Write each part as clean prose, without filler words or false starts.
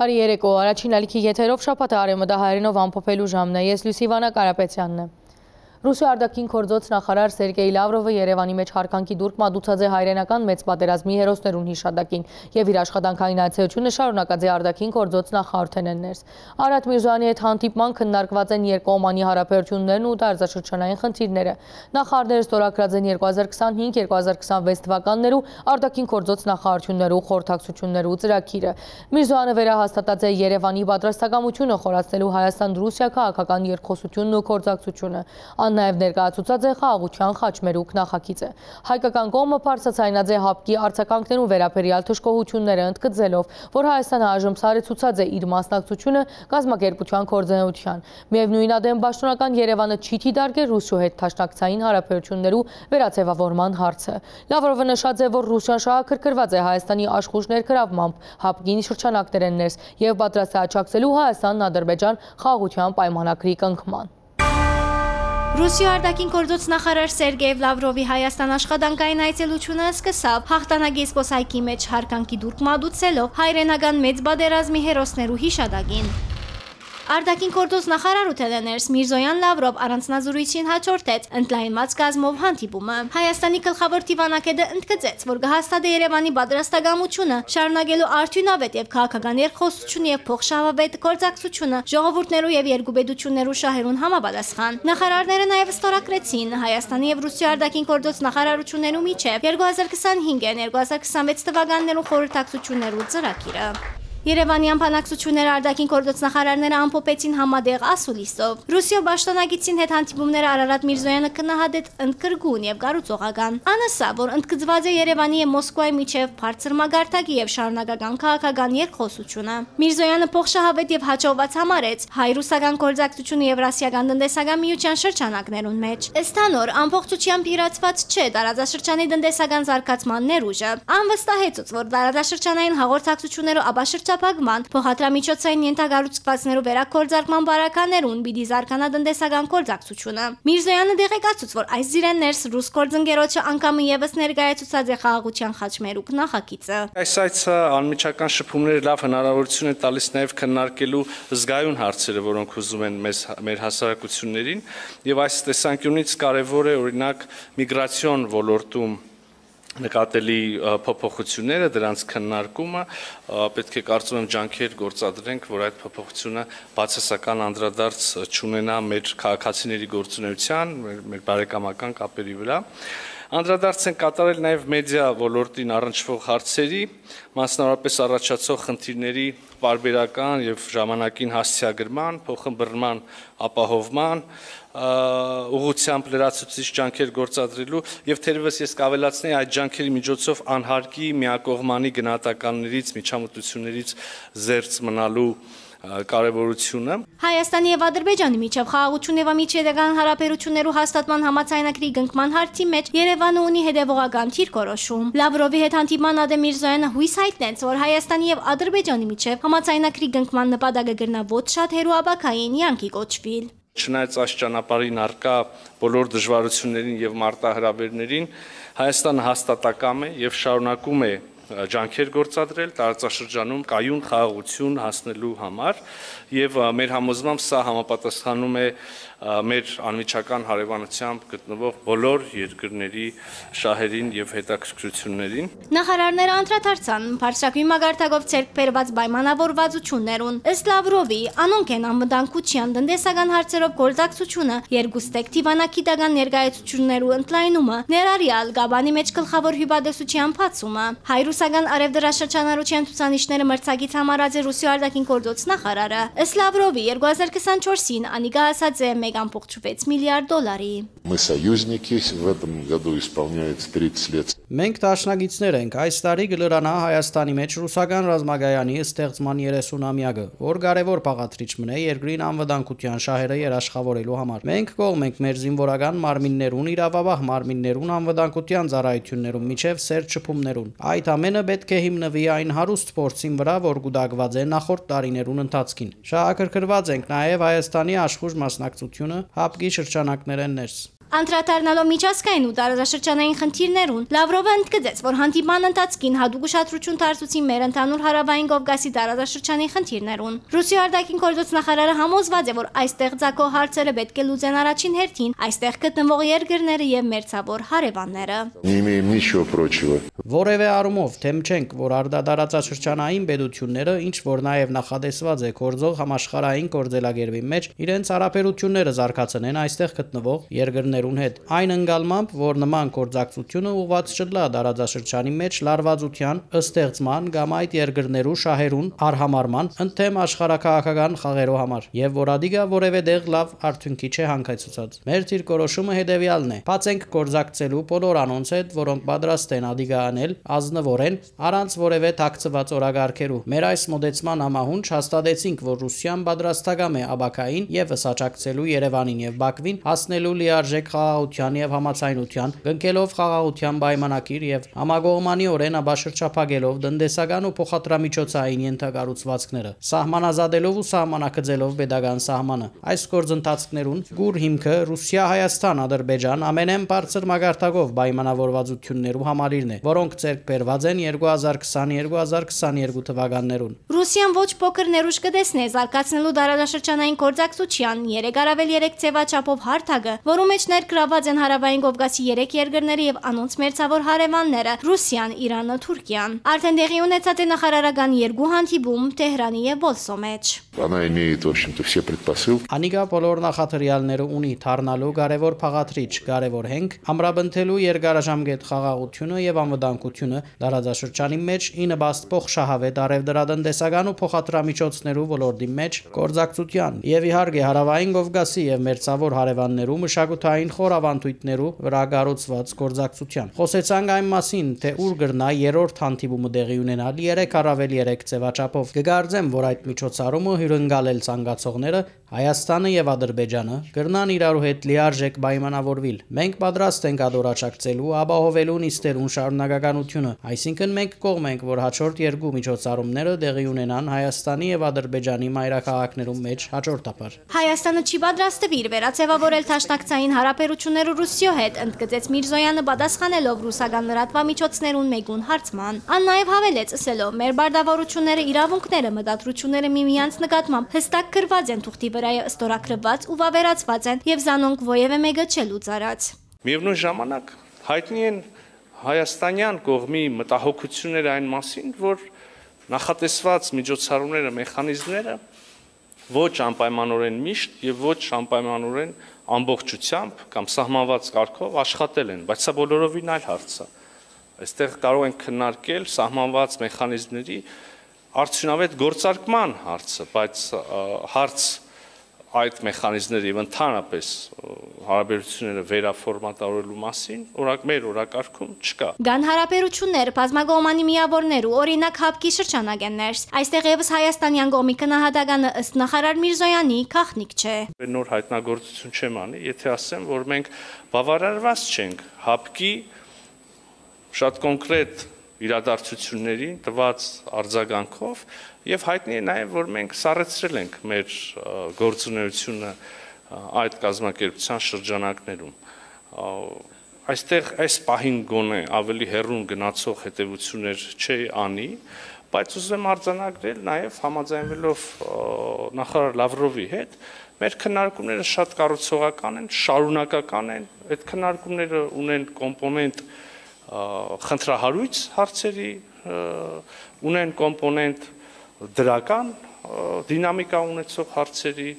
Բարի երեկո, առաջին ալիքի եթերով շաբաթը արևմտահայերենով ամփոփելու ժամն է, ես Լուսիվանա Կարապետյանն եմ։ Ռուսիա արտաքին գործոց նախարար Սերգեյ Լավրովը Երևանի մեջ հարկանքի դուրք մատուցած է հայրենական մեծ պատերազմի հերոսներուն հիշատակին եւ իր աշխատանքային այցելությունը շարունակած է արտաքին գործոց նախարարութենեն ներս։ Արադ Միրզոյանի հետ հանդիպման քննարկված են երկկողմանի հարաբերություններն ու տարածաշրջանային խնդիրները։ Նախարարները ստորագրած են 2025-2026 թվականներու արտաքին գործոց նախարարություններու խորհրդակցություններու ծրագիրը։ Միրզոյանը վերահաստատած է Երևանի պատրաստակամությունը խորացնելու Հայաստան-Ռուսիա քաղաքական երկխոսությունն ու գործակցությունը։ Նաև ներկայացուցած է խաղաղության խաչմերուկ նախագիծը։ Հայկական կողմը բարձրացրած է հապկի արձագանքներուն վերաբերյալ թշկողությունները ընդգծելով, որ Հայաստանը այժմ սարեցուցած է իր մասնակցությունը կազմակերպության կորձունեության։ Միևնույն ադեմ պաշտոնական Երևանը չի դիտարկել Ռուսիայի հետ դաշնակցային հարաբերություններու վերաձևավորման հարցը։ Լավրովը նշած է, որ Ռուսիան շահագրգռված է Հայաստանի աշխուժ ներգրավմամբ հապկին շրջանակներեն ներս եւ պատրաստ է աջակցելու Հայաստան-Ադրբեջան խաղաղության պայմանագրի կնքման։ Ռուսիա արտաքին գործոց նախարար Սերգեյ Լավրովի Հայաստան աշխատանքային այցելությունը սկսավ հաղթանակի զբոսայգի մեջ հարկանքի դուրք մատուցելով հայրենական մեծ պատերազմի հերոսներու հիշատակին։ Արտաքին գործոց նախարարութենը ներս Միրզոյան Լավրով առանձնազրույցին հաջորդեց ընդլայնված կազմով հանդիպումը։ Հայաստանի գլխավոր դիվանագետը ընդգծեց, որ կհաստատի Երևանի պատրաստակամությունը շարունակելու արդյունավետ եւ քաղաքական երկխոսություն եւ փոխշահավետ գործակցությունը ժողովուրդներու եւ երկուպետություններու շահերուն համապատասխան։ Նախարարները նաեւ ստորագրեցին Հայաստանի եւ Ռուսիա արտաքին գործոց նախարարություններու միջև 2025-2026 թվականներու խորհրդակցություններու ծրագիրը։ Երևանյան բանակցությունները արտաքին գործոց նախարարները ամփոփեցին համատեղ ասուլիսով։ Ռուսիա պաշտոնագիտին հետ հանդիպումները Արարատ Միրզոյանը քննադատեց ընդգրկուն եւ կառուցողական։ Անասա, որ ընդգծված է Երևանի եւ Մոսկվայի միջև բարձր մագարտակի եւ շարունակական քաղաքական երկխոսությունը։ Միրզոյանը փոխշահավետ եւ հաջողված համարեց հայ-ռուսական գործակցությունը Եվրասիական տնտեսական միության շրջանակներուն մեջ։ Ստանոր ամբողջությամբ իրացված չէ տարածաշրջանի տնտեսական զարգացման ներուժը։ Անվստահեցուց, որ տարածաշրջանային հաղորդակցությունները ապաշրջապակման, փոխադրամիջոցային ենթակառուցվածքներու վերակորձարկման բարականերուն պիտի զարգանա տնտեսական գործակցությունը։ Միրզոյանը դեղեկացուց, որ այս զիրեն ներս ռուս գործընկերոջը անգամ եւս ներկայացուցած է խաղաղության խաչմերուկ նախագիծը։ Այս այցը անմիջական շփումները լավ հնարավորություն է տալիս նաեւ քննարկելու զգայուն հարցերը, որոնք ուզում են մեր հասարակություններին, եւ այս տեսանկյունից կարեւոր է օրինակ միգրացիոն ոլորտում նկատելի փոփոխությունները, դրանց քննարկումը, պետք է կարծում եմ ջանքեր գործադրենք, որ այդ փոփոխությունը բացասական անդրադարձ չունենա մեր քաղաքացիների գործունեության, մեր բարեկամական կապերի վրա։ Անդրադարձ են կատարել նաև մեդիա ոլորտին առնչվող հարցերի, մասնավորապես առաջացող խնդիրների պարբերական եւ ժամանակին հասցեագրման, փոխըմբռնման ապահովման, ուղղությամբ լրացուցիչ ջանքեր գործադրելու եւ թերևս ես կավելացնեի այդ ջանքերի միջոցով անհարկի միակողմանի գնահատականներից, միջամտություններից զերծ մնալու կարևորությունը։ Հայաստանի եւ Ադրբեջանի միջև խաղաղություն եւ միջերկրական հարաբերություններու հաստատման համաձայնագրի կնքման հարցի մեջ Երևանը ունի հետեւողական դիրքորոշում։ Լավրովի հետ հանդիպման Ադեմ Միրզոյանը հույս հայտնեց, որ Հայաստանի եւ Ադրբեջանի միջև համաձայնագրի կնքման նպատակը կրնա ոչ շատ հերու ապակային յանքի կոչվիլ։ Չնայած այս ճանապարհին առկա բոլոր դժվարություններին եւ մարտահրավերներին, Հայաստանը հաստատակամ է եւ շարունակում է ջանքեր գործադրել տարածաշրջանում կայուն խաղաղություն հասնելու համար եւ մեր համոզմամբ սա համապատասխանում է մեր անմիջական հարևանությամբ գտնվող բոլոր երկրների շահերին եւ հետաքրքրություններին։ Նախարարները անդրադարձան բարձրակույն մագարտակով ցերկ բերված պայմանավորվածություններուն։ Ըստ Լավրովի, անոնք են անվտանգության տնտեսական հարցերով գործակցությունը, երկուստեք դիվանագիտական ներկայացություններու ընդլայնումը, ներառյալ Գաբանի մեջ գլխավոր հյուպատեսության բացումը։ Հայ-ռուսական արևդրաշրջանառության ցուցանիշները մրցակից համարած է Ռուսիա արտաքին գործոց նախարարը։ Ըստ Լավրովի 2024-ին անիկա ասած է 1.6 միլիարդ դոլարի։ Мы союзники, в этом году исполняется 30 лет. Մենք դաշնակիցներ ենք, այս տարի կլրանա Հայաստանի մեջ ռուսական ռազմագայանի ստեղծման 30-ամյակը, որ կարևոր բաղադրիչ մնե երկրին անվտանգության շահերը երաշխավորելու համար։ Մենք կողմ ենք մեր զինվորական մարմիններուն, իրավաբահ մարմիններուն անվտանգության ծառայություններուն միջև սերտ շփումներուն։ Այդ ամենը պետք է հիմնվի այն հարուստ փորձին վրա, որ գուտակված է նախորդ տարիներուն ընթացքին։ Շահագրգռված ենք նաև Հայաստանի աշխուժ մասնակցությունը հապկի շրջանակներեն ներս։ Անդրադառնալով միջազգային ու տարածաշրջանային խնդիրներուն, Լավրովը ընդգծեց, որ հանդիպման ընթացքին հատուկ ուշադրություն դարձուցին մեր ընդհանուր հարավային Կովկասի տարածաշրջանի խնդիրներուն։ Ռուսիայի արտաքին գործոց նախարարը համոզված է, որ այստեղ ցակո հարցերը պետք է լուծեն առաջին հերթին այստեղ գտնվող երկրները եւ մերձավոր հարևանները։ Не имеем ничего против. Որևէ առումով թեմ չենք, որ արտադարձաշրջանային պետությունները, ինչ որ նաև նախադեсված է գործող համաշխարհային գործելագերբի մեջ, իրենց հարաբերությունները զարգացնեն այստեղ գտնվող երկրներուն հետ։ Այն ընկալմամբ, որ նման գործակցությունը ուղղված չլա տարածաշրջանի մեջ լարվածության, ըստեղծման կամ այդ երկրներու շահերուն արհամարման, ընդդեմ աշխարհակահաղական խաղերու համար, եւ որ ադիգա որևէ դեղ լավ արդյունքի չէ հանգեցուցած։ Մեր դիրքորոշումը հետեւյալն է. բացենք գործակցելու բոլոր անոնց հետ, որոնք պատրաստ են ադիգա անել ազնվորեն, առանց որևէ թաքցված օրագարկերու։ Մեր այս մոդեցման համահունչ հաստատեցինք, որ Ռուսիան պատրաստական է աբակային եւ ըսաճակցելու Երևանին եւ Բաքվին հասնելու լիարժեք խաղաղության եւ համացայնության, գնքելով խաղաղության պայմանագիր եւ համագողմանիորեն աբաշրջափակելով տնտեսական ու փոխադրամիջոցային ենթակառուցվածքները, սահմանազատելով ու սահմանակցելով pedagogan սահմանը։ Այս գործընթացներուն գուր հիմքը Ռուսիա-Հայաստան-Ադրբեջան ամենեն բարձր մագարտակով պայմանավորվածություններու համարիրն է, որոնք ձեռք բերված են 2020-2022 թվականներուն։ Ռուսիան ոչ փոքր ներուժ կտեսնի զարգացնելու տարածաշրջանային գործակցության 3+3 ձևաչափով հարթակը, որու մեջ ներգրաված են հարավային Կովկասի 3 երկրները եւ անոնց մերձավոր հարևանները՝ Ռուսիան, Իրանը, Թուրքիան։ Արդեն տեղի ունեցած է նախարարական երկու հանդիպում Թեհրանի եւ Բոլսո մեջ։ Она имеет, в общем-то, все предпосылки. Անիգա բոլոր նախադրյալները ունի թարնալու կարևոր փաղադրիչ, կարևոր հենք, ամրապնդելու երկարաժամկետ խաղաղությունը եւ անվտանգությունը տարածաշրջանի մեջ ի նպաստ փոխշահավետ արևդրատնտեսական ու փոխադրամիջոցներու ոլորտի մեջ գործակցության եւ իհարկե հարավային Կովկասի եւ մերձավոր հարևաններու մշակութային խորավանդույթներու վրա կառուցված գործակցության։ Խոսեցանք այն մասին, թե ուր կգնա երրորդ հանդիպումը տեղի ունենալ 3+3 ձևաչափով։ Կգարձեմ, որ այդ միջոցառումը հյուրընկալել ցանկացողները Հայաստանը եւ Ադրբեջանը կգնան իրարու հետ լիարժեք պայմանավորվել։ Մենք պատրաստ ենք ադորաճակցելու, ապահովելու նիստերուն շարունակականությունը, այսինքն մենք կողմ ենք, որ հաջորդ երկու միջոցառումները տեղի ունենան Հայաստանի եւ Ադրբեջանի մայրաքաղաքներում մեջ հաջորդաբար։ Հայաստանը չի պատրաստվիր վերացեվավորել դաշնակցային հարաբերությունները Ռուսիո հետ, ընդգծեց Միրզոյանը պատասխանելով ռուսական լրատվամիջոցներուն մեկուն հարցման։ Ան նաեւ հավելեց ասելով. մեր բարդավորությունները, իրավունքները, մտադրությունները միմյանց նկատմամբ հստակ գրված են թուղթի վրա ստորագրված ու վավերացված են եւ զանոնք ովևէ մեկը չլուծարած։ Միևնույն ժամանակ հայտնի են հայաստանյան կողմի մտահոգությունները այն մասին, որ նախատեսված միջոցառումները, մեխանիզմները ոչ անպայմանորեն միշտ եւ ոչ անպայմանորեն ամբողջությամբ կամ սահմանված կարգով աշխատել են, բայց սա բոլորովին այլ հարց է։ Այստեղ կարող ենք քննարկել սահմանված մեխանիզմների արդյունավետ գործարկման հարցը, բայց հարց այդ մեխանիզմների եւ ընդհանրապես հարաբերությունները վերաֆորմատավորելու մասին մեր օրակարգում չկա։ Կան հարաբերություններ, բազմակողմանի միավորներ ու օրինակ հապկի շրջանակ են ներս։ Այստեղ եւս հայաստանյան կողմի քննադատականը ըստ նախարար Միրզոյանի քաղնիկ չէ։ Նոր հայտնագործություն չեմ անի, եթե ասեմ, որ մենք բավարարված չենք հապկի շատ կոնկրետ իրադարձություններին տված արձագանքով եւ հայտնի է նաեւ, որ մենք սառեցրել ենք մեր գործունեությունը այդ կազմակերպության շրջանակներում։ Այստեղ այս պահին գոնե ավելի հեռուն գնացող հետևություններ չի անի, բայց ուզում եմ արձանագրել նաեւ համաձայնվելով նախարար Լավրովի հետ, մեր քննարկումները շատ կառուցողական են, շարունակական են, այդ քննարկումները ունեն կոմպոնենտ խնդրահարույց հարցերի, ունեն կոմպոնենտ դրական դինամիկա ունեցող հարցերի,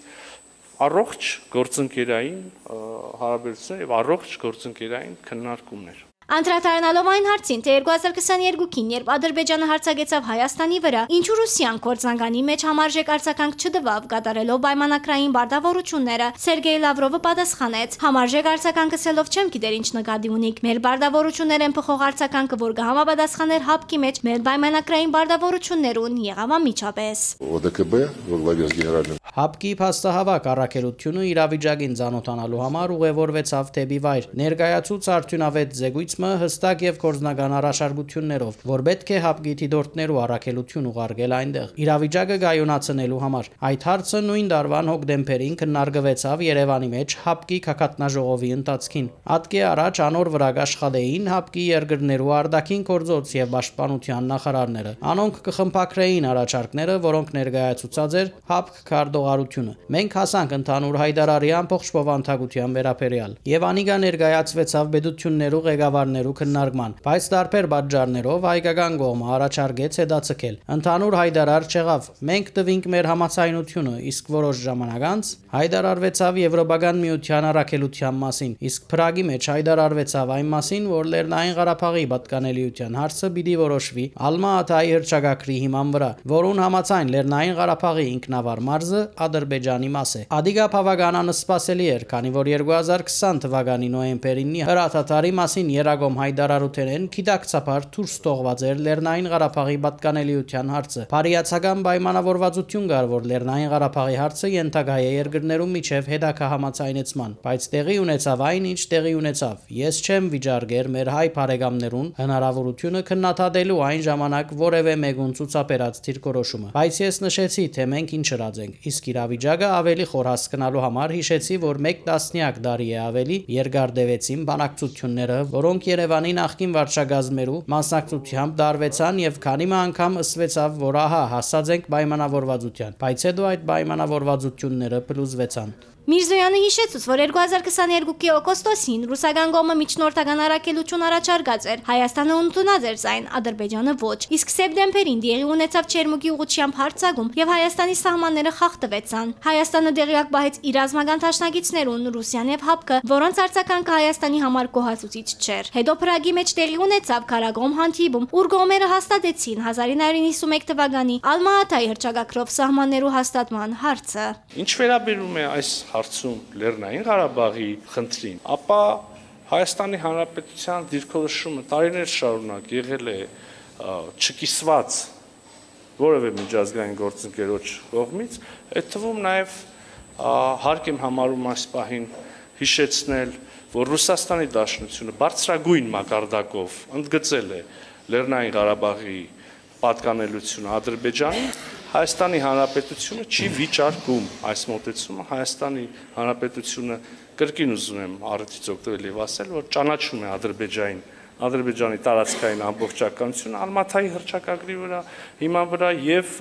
առողջ գործընկերային հարաբերություններ եւ առողջ գործընկերային քննարկումներ։ Անդրադառնալով այն հարցին, թե 2022-ին, երբ Ադրբեջանը հարձակեցավ Հայաստանի վրա, ինչու Ռուսիան կորցանկանի մեջ համարժեք արձագանք չտվավ, կատարելով պայմանագրային բարդավորությունները, Սերգեյ Լավրովը պատասխանեց. համարժեք արձագանք ասելով չեմ գիտեր ինչ նկատի ունիք, մեր բարդավորություններ են փոխող արձագանքը, որ կհամապատասխաներ հապկի մեջ մեր պայմանագրային բարդավորություններուն եղավ անմիջապես։ ОДКБ во главе с генеральным. Հապկի փաստահավաք առաքելությունը իրավիճակին ծանոթանալու համար ուղևորվեցավ թեպի վայր։ Ներկայացուց արդյունավետ զեկույց մը հստակ եւ կորձնական առաջարկություններով, որ պետք է ՀԱՊԿ-ի դիտորդներու առաքելություն ուղարկել այնտեղ իրավիճակը գայունացնելու համար։ Այդ հարցը նույն տարվան հոկտեմբերին քննարկվեցավ Երևանի մեջ ՀԱՊԿ-ի քակատնաժողովի ընթացքին։ Ատկի առաջ անոր վրա աշխատեին ՀԱՊԿ-ի երկրներու արտաքին գործոց եւ պաշտպանության նախարարները։ Անոնք կխմբակրեին առաջարկները, որոնք ներկայացուցած էր ՀԱՊԿ քարտուղարությունը։ Մենք հասանք ընդհանուր հայտարարի ամբողջ բովանդակության վերաբերյալ եւ անիգա ներկայացվեցավ պետություններու ղեկավարներու քննարկման, բայց տարբեր պատճառներով հայկական կողմը առաջարկեց հետաձգել։ Ընդհանուր հայտարար չեղավ։ Մենք տվինք մեր համաձայնությունը, իսկ որոշ ժամանակ անց հայտարարվեցավ Եվրոպական միության առաքելության մասին, իսկ Փրագի մեջ հայտարարվեցավ այն մասին, որ Լեռնային Ղարաբաղի պատկանելիության հարցը պիտի որոշվի Ալմա-Աթայի հռչակագրի հիման վրա, որուն համաձայն Լեռնային Ղարաբաղի ինքնավար մարզը Ադրբեջանի մաս է։ Ադիգա բավական անսպասելի էր, քանի որ 2020 թվականի նոյեմբերին հրաթաթարի մասին երագոմ հայտարարութենեն գիտակցաբար դուրս թողված էր Լեռնային Ղարաբաղի պատկանելիության հարցը։ Բարիացական պայմանավորվածություն կար, որ Լեռնային Ղարաբաղի հարցը ենթակա է երկրներու միջև հետագա համաձայնեցման, բայց տեղի ունեցավ այն, ինչ տեղի ունեցավ։ Ես չեմ վիճարկեր մեր հայ բարեկամներուն հնարավորությունը քննադատելու այն ժամանակ որևէ մեկուն ցուցաբերած դիրքորոշումը, բայց ես նշեցի, թե մենք ինչ հրած ենք, իսկ իրավիճակը ավելի խոր հասկանալու համար հիշեցի, որ 1 տասնյակ տարի է ավելի երկար տևեցին բանակցությունները, որոնք Երևանի նախկին վարչակազմերու մասնակցությամբ դարվեցան եւ քանի անգամ ըսվեցավ, որ ահա հասած ենք պայմանավորվածության, բայց հետո այդ պայմանավորվածությունները փլուզվեցան։ Միրզոյանը հիշեցուց, որ 2022-ի օգոստոսին ռուսական կողմը միջնորդական առաքելություն առաջարկած էր, Հայաստանը ընդունած էր այն, Ադրբեջանը ոչ, իսկ սեպտեմբերին դեղի ունեցավ Չերմուկի ուղղությամբ հարձակում եւ Հայաստանի սահմանները խախտվեցան։ Հայաստանը դեղյակ պահեց իր ռազմական դաշնակիցներուն Ռուսիան եւ ՀԱՊԿ, որոնց արձագանքը Հայաստանի համար գոհացուցիչ չէր։ Հետո Փրագի մեջ տեղի ունեցավ քարագոմ հանդիպում, ուր կողմերը հաստատեցին 1991 թվականի Ալմա-Աթայի հռչակագրով սահմաններու հաստատման հարցը։ Ինչ վերաբերում է այս հարցում Լեռնային Ղարաբաղի խնդրին, ապա Հայաստանի Հանրապետության դիրքորոշումը տարիներ շարունակ եղել է չկիսված որևէ միջազգային գործընկերոջ կողմից, այդ թվում նաև հարկ եմ համարում այս պահին հիշեցնել, որ Ռուսաստանի Դաշնությունը բարձրագույն մակարդակով ընդգծել է Լեռնային Ղարաբաղի պատկանելությունը Ադրբեջանին, Հայաստանի Հանրապետությունը չի վիճարկում այս մոտեցումը, Հայաստանի Հանրապետությունը կրկին ուզում եմ առիթից օգտվել եւ ասել, որ ճանաչում է Ադրբեջանի տարածքային ամբողջականությունը Ալմաթայի հռչակագրի վրա, հիման վրա եւ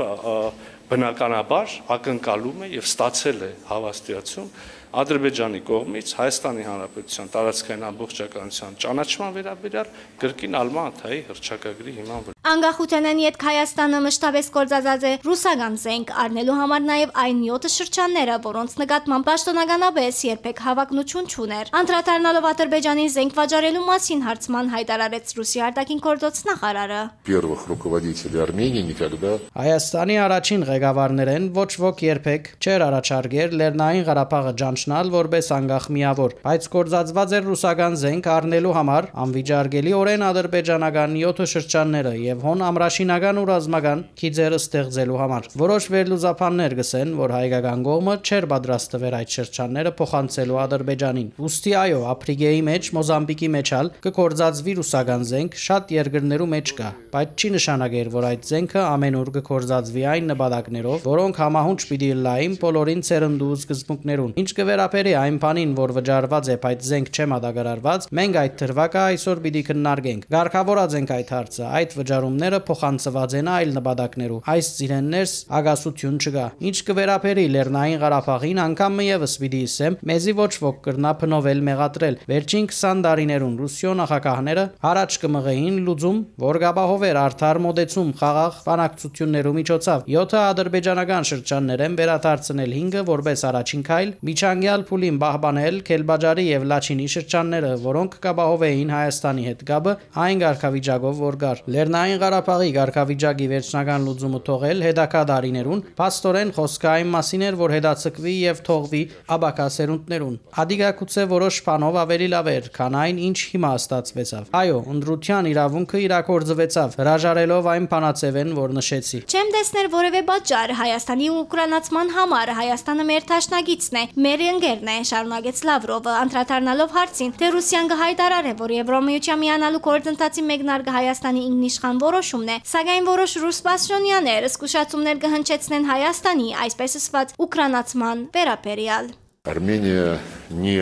բնականաբար ակնկալում է եւ ստացել է հավաստիացում Ադրբեջանի կողմից Հայաստանի Հանրապետության տարածքային ամբողջականության ճանաչման վերաբերյալ կրկին Ալմա-Աթայի հռչակագրի հիման վրա։ Անկախութենեն յետ Հայաստանը մշտապես գործածած է ռուսական զենք առնելու համար նաև այն 7 շրջանները, որոնց նկատմամբ պաշտոնականապես երբեք հավակնություն չուներ։ Անդրադառնալով Ադրբեջանի զենք վաճառելու մասին հարցման հայտարարեց Ռուսիա արտաքին գործոց նախարարը։ Первых руководителей Армении никогда Հայաստանի առաջին ղեկավարներեն ոչ ոք երբեք չէր առաջարկեր Լեռնային Ղարաբաղը ճանաչել որպես անկախ միավոր, բայց գործածված էր ռուսական զենք առնելու համար անվիճարկելիորեն ադրբեջանական 7 շրջանները եւ հոն ամրաշինական ու ռազմական քիծերը ստեղծելու համար։ Որոշ վերլուծաբաններ գսեն, որ հայկական կողմը չէր պատրաստվել այդ շրջանները փոխանցելու Ադրբեջանին։ Ուստի այո, Աֆրիկայի մեջ, Մոզամբիկի մեջ ալ կգործածվի ռուսական զենք շատ երկրներու մեջ կա, բայց չի նշանակեր, որ այդ զենքը ամենուր կգործածվի այն նպատակներով, որոնք համահունչ պիտի լային բոլորին ցերնդու սկզբունքներուն։ Ինչ կվերապերի այն բանին, որ վճարված է, բայց զենք չէ մատակարարված, մենք այդ դրվագը այսօր պիտի քննարկենք։ Գարկավորած ենք այդ հարցը, այդ վճարումները փոխանցված են այլ նպատակներու։ Այս ծիրեններս ագասություն չկա։ Ինչ կվերապերի Լեռնային Ղարաբաղին, անգամ եւս պիտի ասեմ, մեզի ոչ ոք կրնա փնովել մեղադրել։ Վերջին 20 տարիներուն ռուսիո նախագահները առաջ կմղեին լուծում, որ գաբահովեր արդար մոդեցում խաղաղ բանակցություններու միջոցով 7 ադրբեջանական շրջաններ են վերադարձնել 5-ը որպես առաջին քայլ, միջանկյալ փուլին պահպանել Քելբաջարի եւ Լաչինի շրջանները, որոնք կաբահովեին Հայաստանի հետ գաբը այն ղարքավիճակով, որ գար։ Լեռնային Լեռնային Ղարաբաղի ղարքավիճակի վերջնական լուծումը թողել հետագա դարիներուն, փաստորեն խոսքը այն մասին էր, որ հետաձգվի եւ թողվի աբակա սերունդներուն։ Ադիգակուցե որոշ բանով ավելի լավ էր, քան այն, ինչ հիմա ստացվեցավ։ Այո, ընդրության իրավունքը իրագործվեցավ, հրաժարելով այն բանացևեն, որ նշեցի։ Չեմ տեսներ որևէ պատճառ Հայաստանի ուկրաինացման համար, Հայաստանը մեր թաշնագիցն է, մեր ընկերն է, շարունակեց Լավրովը, անդրադառնալով հարցին, թե Ռուսիան կհայտարարի, որ Եվրամիության միանալու գործընթացի մեկնարկը Հայաստանի ինքնիշխան որոշումն է, сагայն որոշ ռուս պաշտոնյաներ զսկուշացումներ կհնչեցնեն Հայաստանի, այսպես ասված, ուկրաինացման վերաբերյալ։ Армения не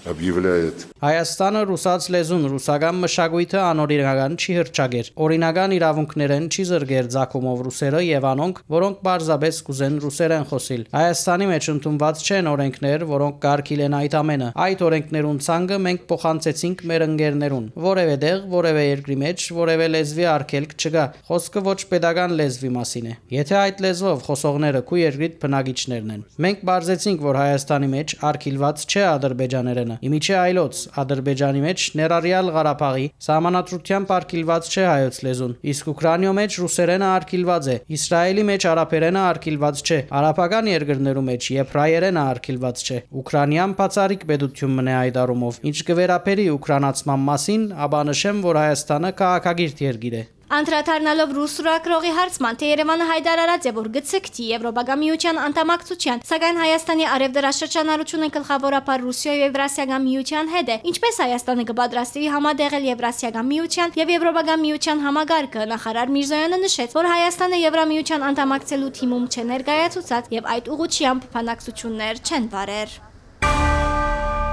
объявляет Հայաստանը ռուսաց լեզուն, ռուսական մշակույթը անօրինական չի հրճագեր, օրինական իրավունքներեն չի զրգեր ձակումով ռուսերը եւ անոնք, որոնք բարձաբես կուզեն ռուսերեն խոսիլ։ Հայաստանի մեջ ընդունված չեն օրենքներ, որոնք կարգիլ են այդ ամենը։ Այդ օրենքներուն ցանկը մենք փոխանցեցինք մեր ընկերներուն։ Որևէ դեղ, որևէ երկրի մեջ, որևէ լեզվի արգելք չկա։ Խոսքը ոչ pedagogan լեզվի մասին է։ Եթե այդ լեզվով խոսողները քու երկրիդ բնակիչներն են։ Մենք բարձեցինք, որ Հայաստանի մեջ արգելված չէ ադրբեջաներենը։ Իմիջե այլոց Ադրբեջանի մեջ ներառյալ Ղարաբաղի սահմանադրությամբ արգելված չէ հայոց լեզուն, իսկ Ուկրաինայում մեջ ռուսերենը արգելված է, Իսրայելի մեջ արաբերենը արգելված չէ, արաբական երկրներում մեջ եբրայերենը արգելված չէ։ Ուկրաինան բացառիկ պետություն մնե այդ առումով։ Ինչ կվերապերի ուկրաինացման մասին, ապա նշեմ, որ Հայաստանը քաղաքագիր երկիր է։ Անդրադառնալով ռուս ուրակրողի հարցման, թե Երևանը հայտարարած է, որ գցկտի Եվրոպական միության անդամակցության, սակայն Հայաստանի արևդրաշրջանառությունը գլխավորապես Ռուսիայի եւ Եվրասիական միության հետ է, ինչպես Հայաստանը կպատրաստվի համադեղել Եվրասիական միության եւ Եվրոպական միության համագարկը, նախարար Միրզոյանը նշեց, որ Հայաստանը Եվրամիության անդամակցելու թիմում չէ ներկայացուցած եւ այդ ուղղությամբ բանակցություններ չեն վարել։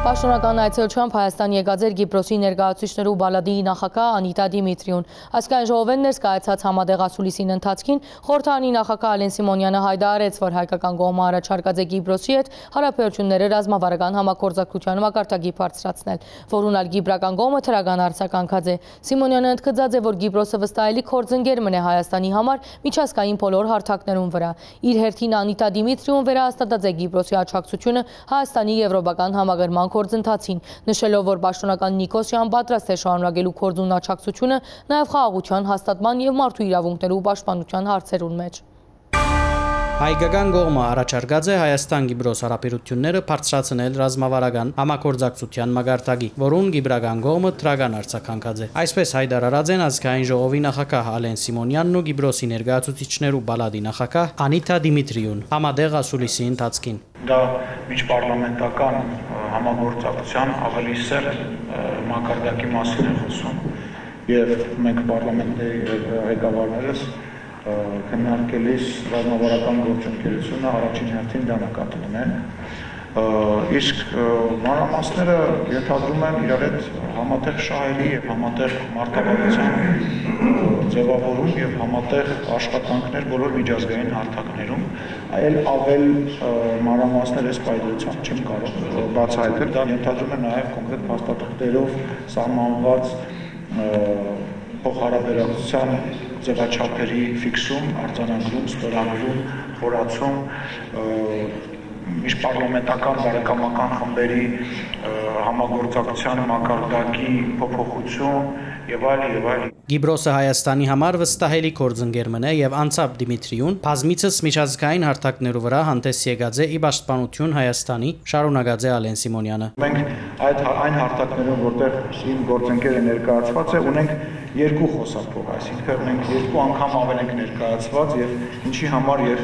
Պաշտոնական այցելությամբ Հայաստան եկած էր Կիպրոսի ներկայացուցիչներու բալադի նախագահ Անիտա Դիմիտրիուն։ Ասկայն ժողովեն ներկայացած համատեղ ասուլիսին ընթացքին խորհրդարանի նախագահ Ալեն Սիմոնյանը հայտարարեց, որ հայկական կողմը առաջարկած է Կիպրոսի հետ հարաբերությունները ռազմավարական համագործակցության մակարդակի բարձրացնել, որուն ալ կիպրական կողմը թրական արձագանքած է։ Սիմոնյանը ընդգծած է, որ Կիպրոսը վստահելի գործընկեր մնե Հայաստանի համար միջազգային բոլոր հարթակներուն վրա։ Իր հերթին Անիտա Դիմիտրիուն վերահաստատած է Կիպրոսի աջակցությունը Հայաստանի եվրոպական համագրման գործընթացին, նշելով, որ պաշտոնական Նիկոսյան պատրաստ է շարունակելու գործուն աջակցությունը նաև խաղաղության հաստատման եւ մարդու իրավունքներու պաշտպանության հարցերուն մեջ։ Հայկական կողմը առաջարկած է Հայաստան-Կիպրոս հարաբերությունները բարձրացնել ռազմավարական համագործակցության մակարդակի, որուն կիպրական կողմը թրական արձագանքած է։ Այսպես հայտարարած են ազգային ժողովի նախագահ Ալեն Սիմոնյանն ու Կիպրոսի ներկայացուցիչներու բալադի նախագահ Անիտա Դիմիտրիուն համատեղ ասուլիսի ընթացքին։ Դա միջպարլամենտական համագործակցության ավելի սերտ մակարդակի մասին է խոսում եւ մենք պարլամենտի ղեկավարներս քննարկելիս ռազմավարական գործընկերությունը առաջին հերթին դա նկատում են, իսկ մանրամասները ենթադրում են իրար հետ համատեղ շահերի եւ համատեղ մարտավարության ձևավորում եւ համատեղ աշխատանքներ բոլոր միջազգային հարթակներում, այլ ավել մանրամասներ այս պայմանությամբ չեմ կարող բացահայտել, դա ենթադրում է նաեւ կոնկրետ փաստաթղթերով սահմանված փոխհարաբերակցության ձևաչափերի ֆիքսում, արձանագրում, ստորագրում, խորացում, միջպարլամենտական բարեկամական խմբերի համագործակցության մակարդակի փոփոխություն եւ այլ։ Կիպրոսը Հայաստանի համար վստահելի գործընկեր մնե եւ անցավ Դիմիտրիուն բազմիցս միջազգային հարթակներու վրա հանդես եկած է ի պաշտպանություն Հայաստանի, շարունակած է Ալեն Սիմոնյանը։ Մենք այն հարթակներում, որտեղ իմ գործընկերը ներկայացված է, ունենք երկու խոսափող, այսինքն մենք երկու անգամ ավել ենք ներկայացված եւ ինչի համար եւ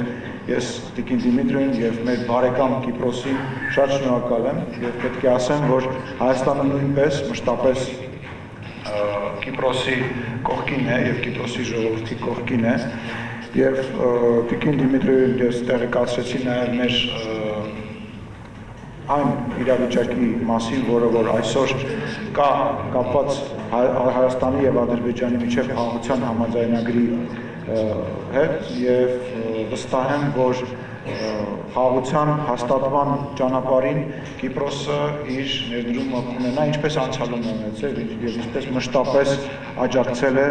ես Տիկին Դիմիտրիին եւ մեր բարեկամ Կիպրոսին շատ շնորհակալ եմ եւ պետք է ասեմ, որ Հայաստանը նույնպես մշտապես Կիպրոսի կողքին է եւ Կիպրոսի ժողովրդի կողքին է եւ Տիկին Դիմիտրիին ես տեղեկացրեցի նաեւ մեր այն իրավիճակի մասին, որը այսօր կա կապված Հայաստանի եւ Ադրբեջանի միջև խաղաղության համաձայնագրի հետ եւ վստահ եմ, որ խաղաղության հաստատման ճանապարհին Կիպրոսը իր ներդրումը կունենա, ինչպես անցյալում ունեցել եւ ինչպես մշտապես աջակցել է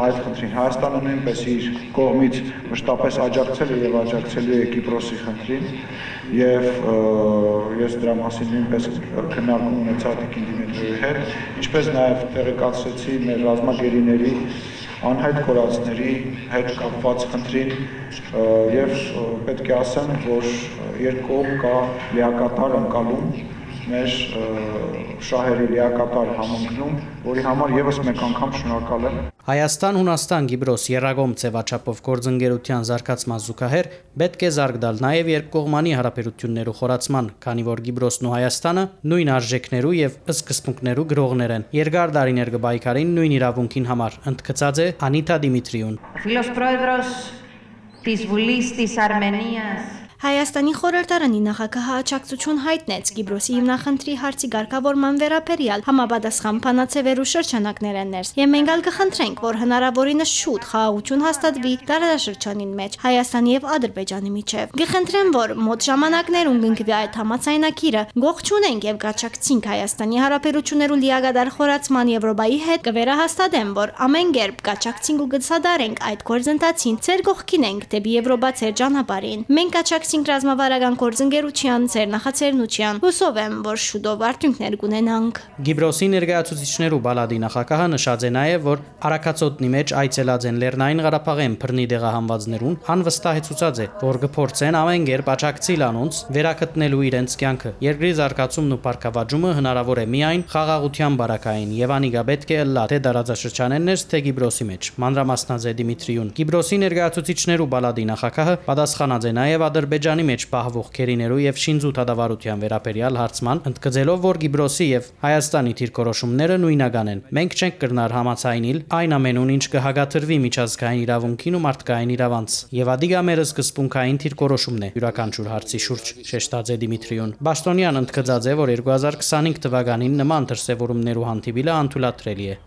այդ խնդրին։ Հայաստանը նույնպես իր կողմից մշտապես աջակցել է եւ աջակցելու է Կիպրոսի խնդրին եւ ես դրա մասին նույնպես քննարկում ունեցա Տիկին Դիմիտրիի հետ, ինչպես նաեւ տեղեկացրեցի մեր ռազմագերիների անհայտ կորածների հետ կապված խնդրին եւ պետք է ասեմ, որ երկկողմ կա լիակատար ընկալում մեր շահերի լիակատար համընկնում, որի համար եւս մեկ անգամ շնորհակալ եմ։ Հայաստան, Հունաստան, Կիպրոս երագոմ ձևաչափով գործընկերության զարգացման զուգահեռ պետք է զարգ դալ նաև երկկողմանի հարաբերություններու խորացման, քանի որ Կիպրոսն ու Հայաստանը նույն արժեքներու եւ սկզբունքներու գրողներ են։ Երկար տարիներ կբայքարին նույն իրավունքին համար, ընդգծած է Անիտա Դիմիտրիուն։ Φίλος πρόεδρος της Βουλής της Αρμενίας Հայաստանի խորհրդարանի նախագահը աջակցություն հայտնեց Կիպրոսի հիմնախնդրի հարցի ղեկավարման վերաբերյալ համապատասխան բանացևերու շրջանակներ են ներս։ Եվ մենք ալ կխնդրենք, որ հնարավորինս շուտ խաղաղություն հաստատվի տարածաշրջանին մեջ Հայաստանի եւ Ադրբեջանի միջև։ Կխնդրեմ, որ մոտ ժամանակներում կընկվի այդ համաձայնագիրը, գողջունենք եւ կաջակցենք Հայաստանի հարաբերություններու լիագադար խորացման Եվրոպայի հետ, կվերահաստատեմ, որ ամեն կերպ կաջակցենք ու կցադարենք այդ գործընթացին, ծեր կողքին ենք դեպի Եվրոպա ծեր ճանապարհին։ Մենք Սինք ռազմավարական գործընկերության ծեր նախաձեռնության հուսով եմ, որ շուտով արդյունքներ կունենանք։ Կիպրոսի ներկայացուցիչներու բալադի նախագահը նշած է նաև, որ Արաքացոտնի մեջ այցելած են Լեռնային Ղարաբաղեն բռնի դեղահանվածներուն անվստահեցուցած է, որ կփորձեն ամեն կերպ աջակցել անոնց վերակտնելու իրենց կյանքը։ Երկրի զարգացումն ու բարգավաճումը հնարավոր է միայն խաղաղության բարակային եւ անիգա պետք է ըլլա թե տարածաշրջանեն ներս թե Կիպրոսի մեջ։ Մանրամասնաձե Դիմիտրիուն Կիպրոսի ներկայացուցիչներու բալադի նախագահը պատասխանած է նաև Ադրբեջանի մեջ պահվող քերիներու եւ շինձու թադավարության վերաբերյալ հարցման, ընդգծելով, որ Կիպրոսի եւ Հայաստանի դիրքորոշումները նույնական են։ Մենք չենք կրնար համաձայնել այն ամենուն, ինչ կհագաթրվի միջազգային իրավունքին ու մարդկային իրավանց։ Եվ ադիգա մեր սկզբունքային դիրքորոշումն է յուրաքանչյուր հարցի շուրջ, շեշտած է Դիմիտրիուն։ Բաշտոնյան ընդգծած է, որ 2025 թվականին նման դրսևորումներու հանդիպիլը անթույլատրելի է։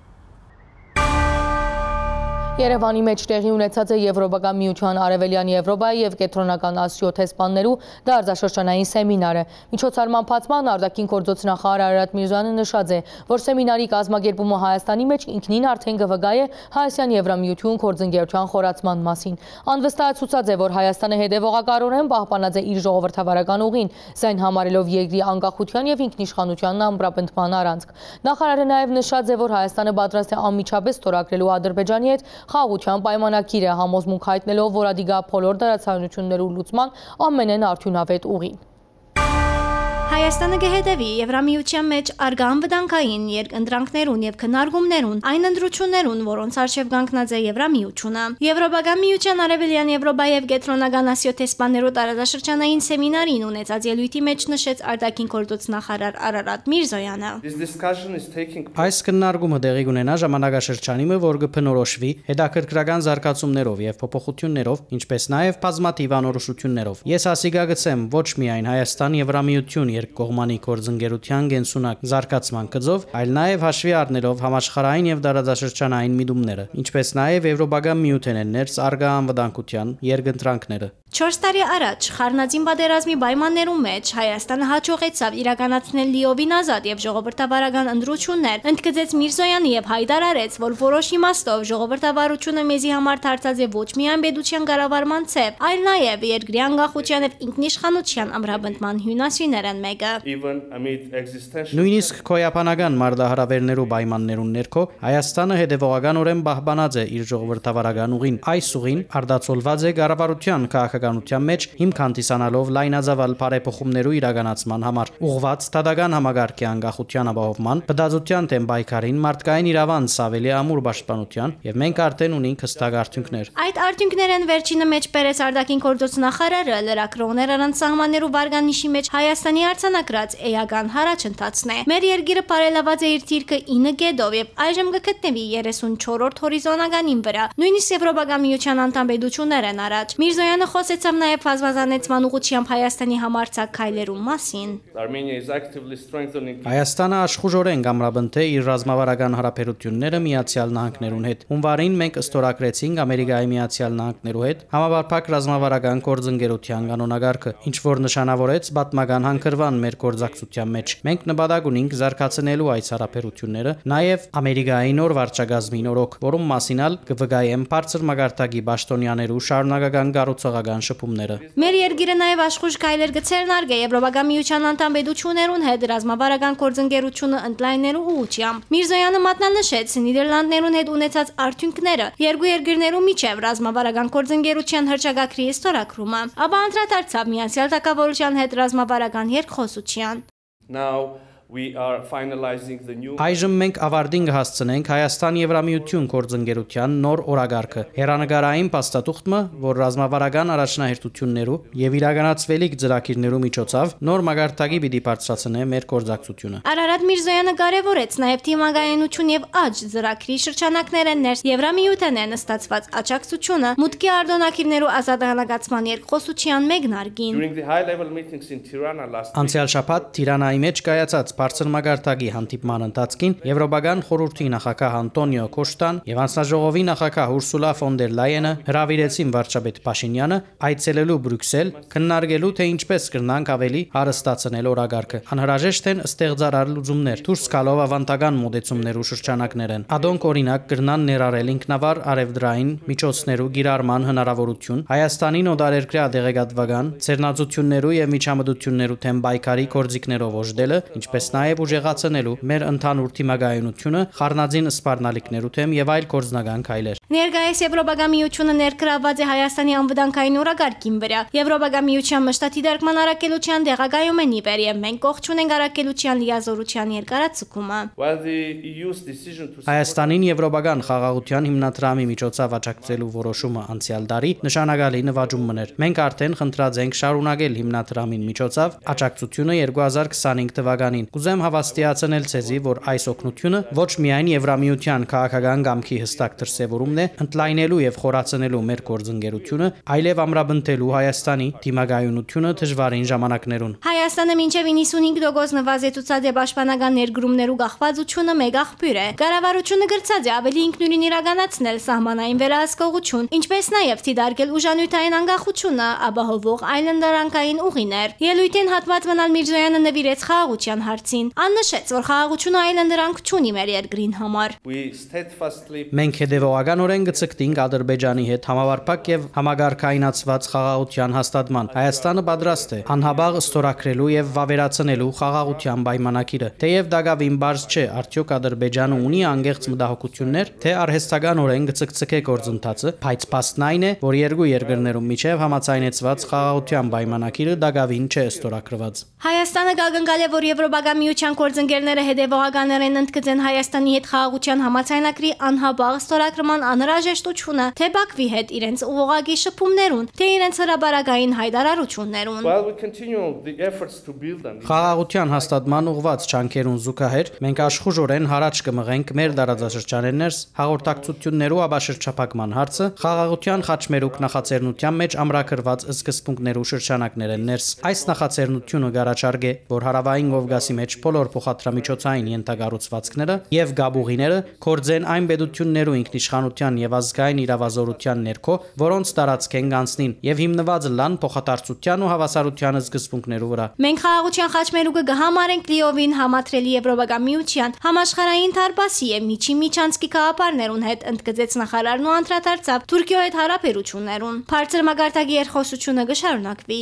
Երևանի մեջ տեղի ունեցած է Եվրոպական միության Արևելյան Եվրոպայի եւ Կենտրոնական Ասիո տեսփաններու դարձաշրջանային սեմինարը։ Միջոցառման բացման արտաքին գործոց նախարար Արարատ Միրզոյանը նշած է, որ սեմինարի կազմակերպումը Հայաստանի մեջ ինքնին արդեն կվգա է Հայաստան Եվրամիություն գործընկերության խորացման մասին։ Անվստահեցուցած է, որ Հայաստանը հետևողականորեն պահպանած է իր ժողովրդավարական ուղին, զայն համարելով երկրի անկախության եւ ինքնիշխանության ամրապնդման առանցք։ Նախարարը նաեւ նշած է, որ Հայաստանը պատրաստ է անմիջապես ստորագրելու Ադրբեջանի հետ խաղաղության պայմանագիրը, համոզմունք հայտնելով, որ ադիգա բոլոր դարացանություններու լուծման ամենեն արդյունավետ ուղին։ Հայաստանը կհետևի Եվրամիության մեջ արգա անվտանգային երկընտրանքներուն եւ քննարկումներուն, այն ընտրություններուն, որոնց արժեվ կանգնած է Եվրամիությունը։ Եվրոպական միության Արևելյան Եվրոպայի եւ Կենտրոնական Ասիո տեսփաններու տարածաշրջանային սեմինարին ունեցած ելույթի մեջ նշեց արտաքին գործոց նախարար Արարատ Միրզոյանը։ Այս քննարկումը տեղի կունենա ժամանակաշրջանին, որ կփնորոշվի հետաքրքրական զարգացումներով եւ փոփոխություններով, ինչպես նաեւ բազմաթիվ անորոշություններով։ Ես ասիգա գցեմ ոչ միայն Հայաստան Եվրամիություն երկկողմանի գործընկերության գենսունակ զարգացման գծով, այլ նաև հաշվի առնելով համաշխարհային եւ տարածաշրջանային միտումները, ինչպես նաև Եվրոպական միութենեն ներս արգա անվտանգության երկընտրանքները։ 4 տարի առաջ խառնածին պատերազմի պայմաններում մեջ Հայաստանը հաջողեցավ իրականացնել լիովին ազատ եւ ժողովրդավարական ընտրություններ, ընդգծեց Միրզոյանը եւ հայտարարեց, որ որոշ իմաստով ժողովրդավարությունը մեզի համար դարձած է ոչ միայն պետության կառավարման ցեփ, այլ նաեւ երկրի անկախության եւ ինքնիշխանության ամրապնդման հյունասյուներ են մեկը։ Նույնիսկ քոյապանական մարդահրավերներու պայմաններուն ներքո Հայաստանը հետևողականորեն պահպանած է իր ժողովրդավարական ուղին։ Այս ուղին արդացոլված է կառավարության քաղաքականության մեջ հիմք հանդիսանալով լայնածավալ բարեփոխումներու իրականացման համար, ուղղված տադական համագարկի անկախության ապահովման, բդազության դեմ պայքարին, մարդկային իրավանց ավելի ամուր պաշտպանության, եւ մենք արդեն ունենք հստակ արդյունքներ։ Այդ արդյունքներն վերջինը մեջ բերեց արտաքին գործոց նախարարը լրագրողներ առանց սահմաններու վարկանիշի մեջ Հայաստանի արձանագրած էական հարաճընթացն է։ Մեր երկիրը բարելաված է իր դիրքը 9 գետով եւ այժմ կգտնվի 34-րդ հորիզոնականին վրա։ Նույնիսկ Եվրոպական միության անդամ պետություններ են առաջ։ Միրզոյանը խոսեցավ նաեւ բազմազանեցման ուղղությամբ Հայաստանի համարձակ քայլերու մասին։ Հայաստանը աշխուժորեն կամրապնդե իր ռազմավարական հարաբերությունները Միացյալ Նահանգներուն հետ։ Հունվարին մենք ստորագրեցինք Ամերիկայի Միացյալ Նահանգներու հետ համապարփակ ռազմավարական գործընկերության կանոնագարքը, ինչ որ նշանավորեց պատմական հանգրվան մեր գործակցության մեջ։ Մենք նպատակ ունենք զարգացնելու այս հարաբերությունները նաև Ամերիկայի նոր վարչակազմի նորոգ, որում մասինալ կվգայեմ բարձր մագարտակի պաշտոնյաներու շարունակական կառուցողական կառավարության շփումները։ Մեր երկիրը նաև աշխույժ քայլեր գցերնարգ է Եվրոպական միության անդամ պետություններուն հետ ռազմավարական գործընկերությունը ընդլայնելու ուղղությամբ։ Միրզոյանը մատնանշեց Նիդերլանդներուն հետ ունեցած արդյունքները երկու երկրներու միջև ռազմավարական գործընկերության հրճագակրի ստորագրումը, ապա անդրադարձավ Միացյալ Թագավորության հետ ռազմավարական երկխոսության։ Այժմ մենք ավարտին կհասցնենք Հայաստան-Եվրամիություն գործընկերության նոր օրագարկը։ Հեռանկարային փաստաթուղթը, որ ռազմավարական առաջնահերթություններու եւ իրականացվելիք ծրագիրներու միջոցով նոր մագարտակի պիտի բարձրացնե մեր գործակցությունը։ Արարատ Միրզոյանը կարևորեց նաև թիմագայունություն եւ աճ ծրագրի շրջանակները ներս Եվրամիութեն են ստացված աջակցությունը մուտքի արտոնակիրներու ազատանագացման երկխոսության մեկնարկին։ Անցյալ շաբաթ Տիրանայի մեջ կայացած բարձր մագարտակի հանդիպման ընթացքին Եվրոպական խորհրդի նախագահ Անտոնիո Կոշտան եւ անձնաժողովի նախագահ Ուրսուլա ֆոն դեր Լայենը հրավիրեցին վարչապետ Փաշինյանը այցելելու Բրյուսել, քննարկելու թե ինչպես կրնանք ավելի հարստացնել օրագարկը։ Անհրաժեշտ են ստեղծարար լուծումներ, դուրս գալով ավանդական մոդեցումներու շրջանակներեն։ Ադոնք օրինակ կրնան ներառել ինքնավար արևդրային միջոցներու գիրառման հնարավորություն, Հայաստանին օտարերկրյա դեղեկատվական ցերնածություններու եւ միջամտություններու թեմ բայկարի կորձիկներով օժդելը, ինչպես նաև ուժեղացնելու մեր ընդհանուր թիմագայունությունը, խառնածին սպառնալիքներու թեմ եւ այլ գործնական քայլեր։ Ներկայիս Եվրոպական միությունը ներգրավված է Հայաստանի անվտանգային օրագարկին վրա։ Եվրոպական միության մշտաթի դարկման առաքելության դեղագայում են իբեր եւ մենք կողջ ունենք առաքելության լիազորության երկարացումը։ Հայաստանին եվրոպական խաղաղության հիմնադրամի միջոցով աջակցելու որոշումը անցյալ տարի նշանակալի նվաճում մներ։ Մենք արդեն խնդրած ենք շարունակել հիմնադրամին միջոցով աջակցությունը 2025 թվականին։ Կուզեմ հավաստիացնել ցեզի, որ այս օգնությունը ոչ միայն Եվրամիության քաղաքական կամքի հստակ դրսևորումն է, ընդլայնելու եւ խորացնելու մեր գործընկերությունը, այլև ամրապնդելու Հայաստանի թիմագայունությունը դժվարին ժամանակներուն։ Հայաստանը մինչև 95% նվազեցուցած է պաշտպանական ներդրումներու գաղվածությունը մեկ աղբյուր է։ Կառավարությունը գրծած է ավելի ինքնուրույն իրականացնել սահմանային վերահսկողություն, ինչպես նաև դիտարկել ուժանյութային անկախությունը, ապահովող այլընտրանքային ուղիներ։ Ելույթին հատված մնալ Միրզոյանը նվիրեց խաղաղության հարցին, աննշեց, որ խաղաղությունը այլընտրանք չունի մեր երկրին համար։ Մենք հետևողականորեն գծկտինք Ադրբեջանի հետ համավարփակ եւ համագարկայնացված խաղաղության հաստատման։ Հայաստանը պատրաստ է անհաբաղ ստորագրելու եւ վավերացնելու խաղաղության պայմանագիրը։ Թեև դակավին բարձ չէ, արդյոք Ադրբեջանը ունի անգեղծ մտահոգություններ, թե արհեստականորեն գծկծկե գործընթացը, բայց փաստն այն է, որ երկու երկրներում միջև համաձայնեցված խաղաղության պայմանագիրը դակավին չէ ստորագրված։ Հայաստանը գաղտնկալ է, որ Եվրոպական միության գործընկերները հետևողականորեն ընդգծեն Հայաստանի հետ խաղաղության համաձայնագրի անհաբաղ ստորագրման անհրաժեշտությունը, թե Բաքվի հետ իրենց ուղղակի շփումներուն, թե իրենց հրաբարակային հայտարարություններուն։ Խաղաղության հաստատման ուղղված ջանքերուն զուգահեռ մենք աշխուժորեն հարաճ կմղենք մեր դարաձաշրջանեն ներս հաղորդակցություններու աբաշրջափակման հարցը, խաղաղության խաչմերուկ նախաձեռնության մեջ ամրագրված սկզբունքներու շրջանակներեն ներս։ Այս նախաձեռնությունը գարաչարգ է, որ հարավային Կովկասի մեջ բոլոր փոխադրամիջոցային ենթակառուցվածքները եւ գաբուղիները կորձեն այն պետություններու ինքնիշխանության եւ ազգային իրավազորության ներքո, որոնց տարածք են գանցնին եւ հիմնված լան փոխադարձության ու հավասարության սկզբունքներու վրա։ Մենք խաղաղության խաչմերուկը կհամարենք լիովին համատրելի Եվրոպական միության համաշխարհային դարպասի եւ միջանցքի գաղափարներուն հետ, ընդգծեց նախարարն ու անդրադարձավ Թուրքիայի հետ հարաբերություններուն։ Բարձր մագարտակի երկխոսությունը կշարունակվի։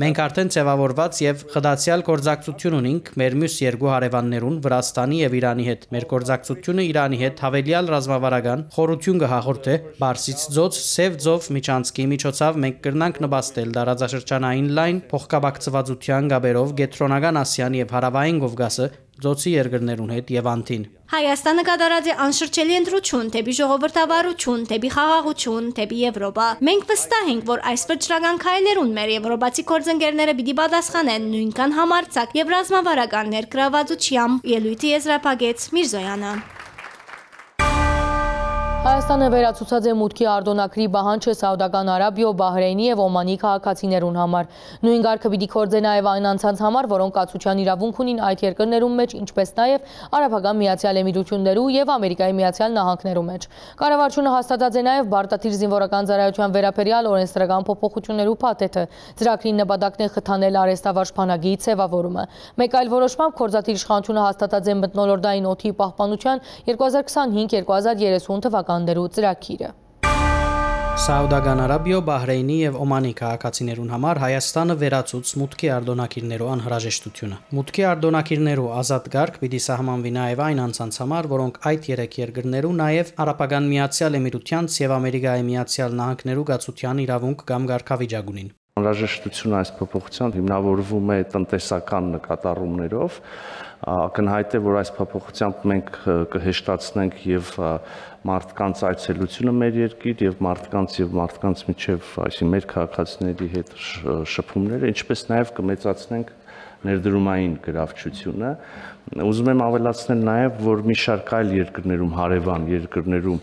Մենք արդեն ձևավորված եւ խդացիալ գործակցություն ունենք մեր մյուս երկու հարևաններուն Վրաստանի եւ Իրանի հետ։ Մեր գործակցությունը Իրանի հետ հավելյալ ռազմավարական խորհրդություն կհաղորդե Բարսից ծոց Սև ծով միջանցքի միջոցով մենք կրնանք նպաստել դարաձաշրջանային լայն փոխկապակցվածության գաբերով Կենտրոնական Ասիան եւ Հարավային Կովկասը ծոցի երկրներուն հետ եւ անտին։ Հայաստանը կատարած է անշրջելի ընտրություն, թեպի ժողովրդավարություն, թեպի խաղաղություն, թեպի Եվրոպա։ Մենք վստահ ենք, որ այս վճռական քայլերուն մեր եվրոպացի գործընկերները պիտի պատասխանեն նույնքան համարձակ եւ ռազմավարական ներգրավվածությամբ, ելույթի եզրափակեց Միրզոյանը։ Հայաստանը վերացուցած է մուտքի արտոնակրի բանջը Սաուդական Արաբիա, Բահրեյնի եւ Օմանի քաղաքացիներուն համար։ Նույն գարկը պիտի կորձե նաեւ այն անձանց համար, որոնք կացության իրավունք ունին այդ երկրներում մեջ, ինչպես նաեւ Արաբական Միացյալ Էմիրություններու եւ Ամերիկայի Միացյալ Նահանգներու մեջ։ Կառավարությունը հաստատած է նաեւ Բարտատիր զինվորական ծառայության վերաբերյալ օրենսդրական փոփոխություններու փաթեթը։ Ծրագրի նպատակն է խթանել արհեստավարժ բանակի ձևավորումը։ Մեկ այլ որոշմամբ կորզատիր իշխանությունը հաստատած է մթնոլորտային օդի պահպանության 2025-2030 թվականներու ծրագիրը։ Սաուդական Արաբիա, Բահրեյնի եւ Օմանի քաղաքացիներուն համար Հայաստանը վերացուց մուտքի արտոնակիրներու անհրաժեշտությունը։ Մուտքի արտոնակիրներու ազատ գարկ պիտի սահմանվի նաեւ այն անձանց համար, որոնք այդ երեք երկրներու նաեւ Արաբական Միացյալ Էմիրությանց եւ Ամերիկայի Միացյալ Նահանգներու գացության իրավունք կամ գարքավիճակ ունին։ Անհրաժեշտությունը այս փոփոխության հիմնավորվում է տնտեսական նկատառումներով, ակնհայտ է, որ այս փոփոխությամբ մենք կհեշտացնենք եւ մարդկանց այցելությունը մեր երկիր եւ մարդկանց միջև, այսինքն մեր քաղաքացիների հետ շփումները, ինչպես նաեւ կմեծացնենք ներդրումային գրավչությունը։ Ուզում եմ ավելացնել նաեւ, որ մի շարք այլ երկրներում, հարևան երկրներում,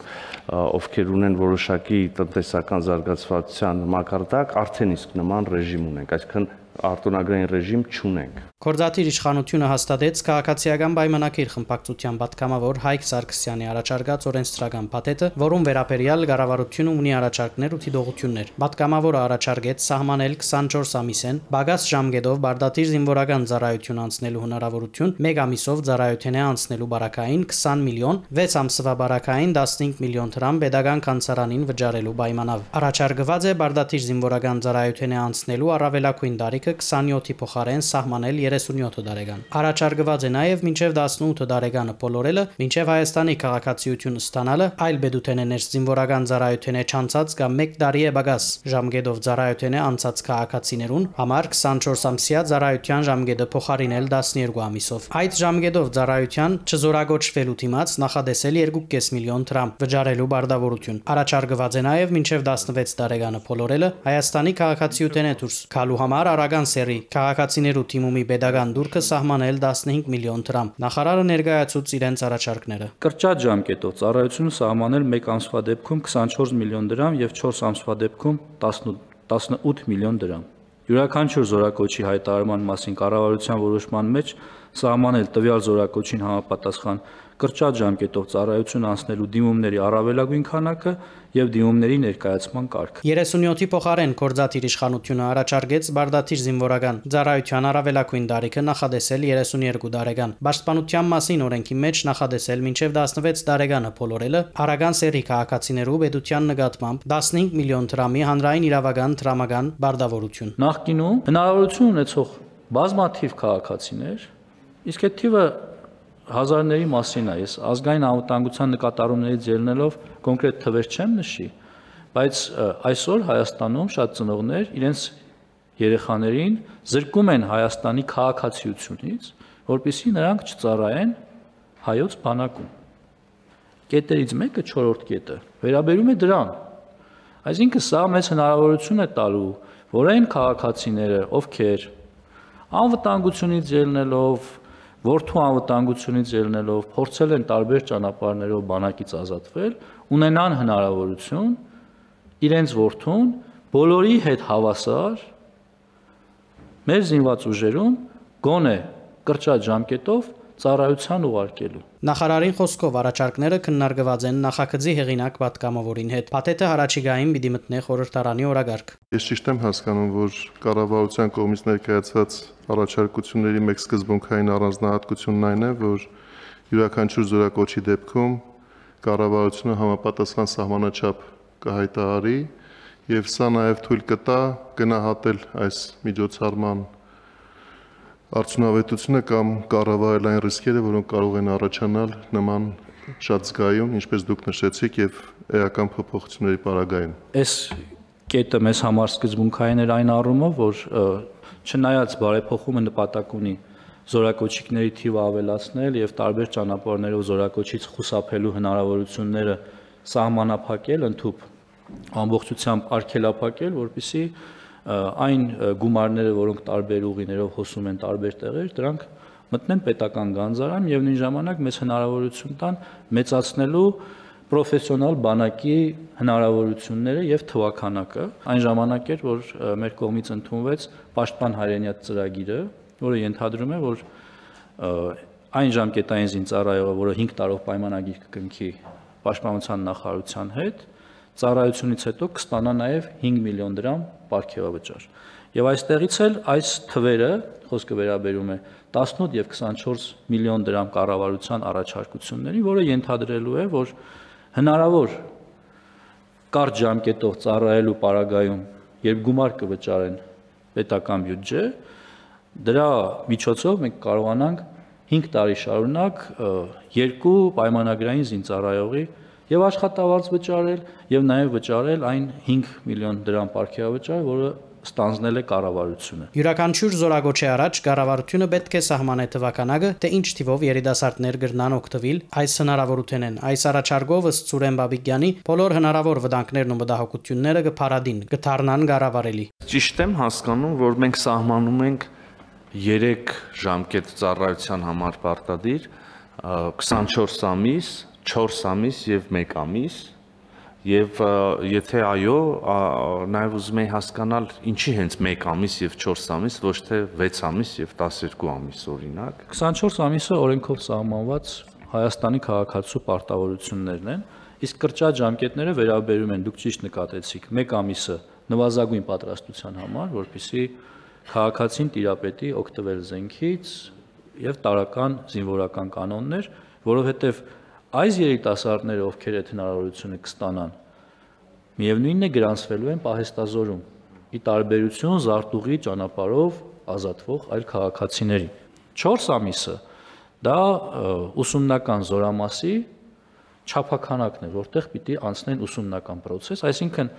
ովքեր ունեն որոշակի տնտեսական զարգացվածության մակարդակ, արդեն իսկ նման ռեժիմ ունենք, այսինքն արտոնագրային ռեժիմ չունենք։ Կորզաթիր իշխանությունը հաստատեց քաղաքացիական պայմանագիր խմբակցության պատգամավոր Հայկ Սարգսյանի առաջարկած օրենսդրական փաթեթը, որում վերաբերյալ կառավարությունը ունի առաջարկներ ու դիտողություններ։ Պատգամավորը առաջարկեց սահմանել 24 ամիսեն բագաս ժամկետով բարդատիր զինվորական ծառայություն անցնելու հնարավորություն, 1 ամիսով ծառայություն անցնելու բարակային 20 միլիոն, 6 ամսվա բարակային 15 միլիոն դրամ pedagogan կանցարանին վճարելու պայմանով։ Առաջարկված է բարդատիր զինվորական ծառայություն անցնելու առավելագույն տարիքը 27-ի փոխարեն սահմանել 37 տարեկան։ Առաջարկված է նաև մինչև 18 տարեկանը բոլորելը, մինչև Հայաստանի քաղաքացիություն ստանալը, այլ բեդութեներս զինվորական ծառայություն չանցած կամ 1 տարի է բագաս ժամկետով ծառայություն անցած քաղաքացիներուն համար 24 ամսյա ծառայության ժամկետը փոխարինել 12 ամիսով։ Այդ ժամկետով ծառայության չզորագոչվելու դիմաց նախադեսել 2.5 միլիոն դրամ վճարելու բարդավորություն։ Առաջարկված է նաև մինչև 16 տարեկանը բոլորելը Հայաստանի քաղաքացիություն դուրս գալու համար Արագան սերի քաղաքացիներու թիմումի pedagogan դուրքը սահմանել 15 միլիոն դրամ։ Նախարարը ներկայացուց իրենց առաջարկները։ Կրճատ ժամկետով ծառայությունը սահմանել 1 ամսվա դեպքում 24 միլիոն դրամ եւ 4 ամսվա դեպքում 18 միլիոն դրամ։ Յուրաքանչյուր զորակոչի հայտարարման մասին կառավարության որոշման մեջ սահմանել տվյալ զորակոչին համապատասխան կրճատ ժամկետով ծառայություն անցնելու դիմումների առավելագույն քանակը եւ դիմումների ներկայացման կարգ։ 37-ի փոխարեն Կորզաթիր իշխանությունը առաջարկեց բարդատիր զինվորական ծառայության առավելագույն տարիքը նախադեսել 32 տարեկան։ Պաշտպանության մասին օրենքի մեջ նախադեսել մինչև 16 տարեկանը բոլորելը Արագան սերի քաղաքացիներու պետության նկատմամբ 15 միլիոն դրամի հանրային իրավական դրամական բարդավորություն։ Նախկինում հնարավորություն ունեցող բազմաթիվ քաղաքացիներ, իսկ այդ թիվը հազարների մասին է, ես ազգային անվտանգության նկատառումներից ելնելով կոնկրետ թվեր չեմ նշի, բայց այսօր Հայաստանում շատ ծնողներ իրենց երեխաներին զրկում են Հայաստանի քաղաքացիությունից, որպեսզի նրանք չծառայեն հայոց բանակում։ Կետերից մեկը 4-րդ կետը վերաբերում է դրան։ Այսինքն սա մեծ հնարավորություն է տալու, որ այն քաղաքացիները, ովքեր անվտանգությունից ելնելով Որդու անվտանգությունից ելնելով փորձել են տարբեր ճանապարհներով բանակից ազատվել, ունենան հնարավորություն իրենց որդուն բոլորի հետ հավասար մեր զինված ուժերում գոնե կրճատ ժամկետով ծառայության ուղարկելու։ Նախարարին խոսքով առաջարկները քննարկված են նախագծի հեղինակ պատգամավորին հետ։ Փաթեթը հարաճիգային պիտի մտնի խորհրդարանի օրագարկ։ Ես ճիշտ եմ հասկանում, որ կառավարության կողմից ներկայացված առաջարկությունների մեկ սկզբունքային առանձնահատկությունն այն է, որ յուրաքանչյուր զորակոչի դեպքում կառավարությունը համապատասխան սահմանաչափ կհայտարարի եւ սա նաեւ թույլ կտա գնահատել այս միջոցառման արդյունավետությունը կամ կառավարելային ռիսկերը, որոնք կարող են առաջանալ նման շատ զգայուն, ինչպես դուք նշեցիք, եւ էական փոփոխությունների պարագային։ Այս կետը մեզ համար սկզբունքային էր այն առումով, որ չնայած բարեփոխումը նպատակ ունի զորակոչիկների թիվը ավելացնել եւ տարբեր ճանապարհներով զորակոչից խուսափելու հնարավորությունները սահմանափակել, ընդհանուր ամբողջությամբ արգելափակել, որպեսզի այն գումարները, որոնք տարբեր ուղիներով հոսում են տարբեր տեղեր, դրանք մտնեն պետական գանձարան եւ նույն ժամանակ մեծ հնարավորություն տան մեծացնելու պրոֆեսիոնալ բանակի հնարավորությունները եւ թվականակը։ Այն ժամանակ էր, որ մեր կողմից ընդունվեց Պաշտպան հայրենիաց ծրագիրը, որը ենթադրում է, որ այն ժամկետային զինծառայողը, որը 5 տարով պայմանագիր կկնքի Պաշտպանության նախարարության հետ, ծառայությունից հետո կստանա նաև 5 միլիոն դրամ պարգևավճար։ Եվ այստեղից էլ այս թվերը, խոսքը վերաբերում է 18 եւ 24 միլիոն դրամ կառավարության առաջարկությունների, որը ենթադրելու է, որ հնարավոր կարճ ժամկետով ծառայելու պարագայում, երբ գումար կվճարեն պետական բյուջե, դրա միջոցով մենք կարողանանք 5 տարի շարունակ 2 պայմանագրային զինծառայողի եւ աշխատավարձ վճարել եւ նաեւ վճարել այն 5 միլիոն դրամ պարգևավճար, որը ստանձնել է կառավարությունը։ Յուրաքանչյուր զորագոչի առաջ կառավարությունը պետք է սահմանե թվականակը, թե ինչ թիվով երիտասարդներ կգրնան օգտվել այս հնարավորությունեն։ Այս առաջարկով ըստ Սուրեն Բաբիկյանի բոլոր հնարավոր վտանգներն ու մտահոգությունները կփարադին, կդառնան կառավարելի։ Ճիշտ եմ հասկանում, որ մենք սահմանում ենք 3 ժամկետ ծառայության համար պարտադիր, 24 ամիս, 4 ամիս եւ 1 ամիս, եւ եթե այո, նաեւ ուզում եի հասկանալ ինչի հենց 1 ամիս եւ 4 ամիս, ոչ թե 6 ամիս եւ 12 ամիս օրինակ։ 24 ամիսը օրենքով սահմանված Հայաստանի քաղաքացու պարտավորություններն են, իսկ կրճատ ժամկետները վերաբերում են, դուք ճիշտ նկատեցիք, 1 ամիսը նվազագույն պատրաստության համար, որպեսզի քաղաքացին տիրապետի օգտվել զենքից եւ տարական զինվորական կանոններ, որովհետեւ այս երիտասարդները, ովքեր այդ հնարավորությունը կստանան, միևնույնն է գրանցվելու են պահեստազորում, ի տարբերություն զարտուղի ճանապարհով ազատվող այլ քաղաքացիների։ 4 ամիսը դա ուսումնական զորամասի չափաքանակն է, որտեղ պիտի անցնեն ուսումնական process, այսինքն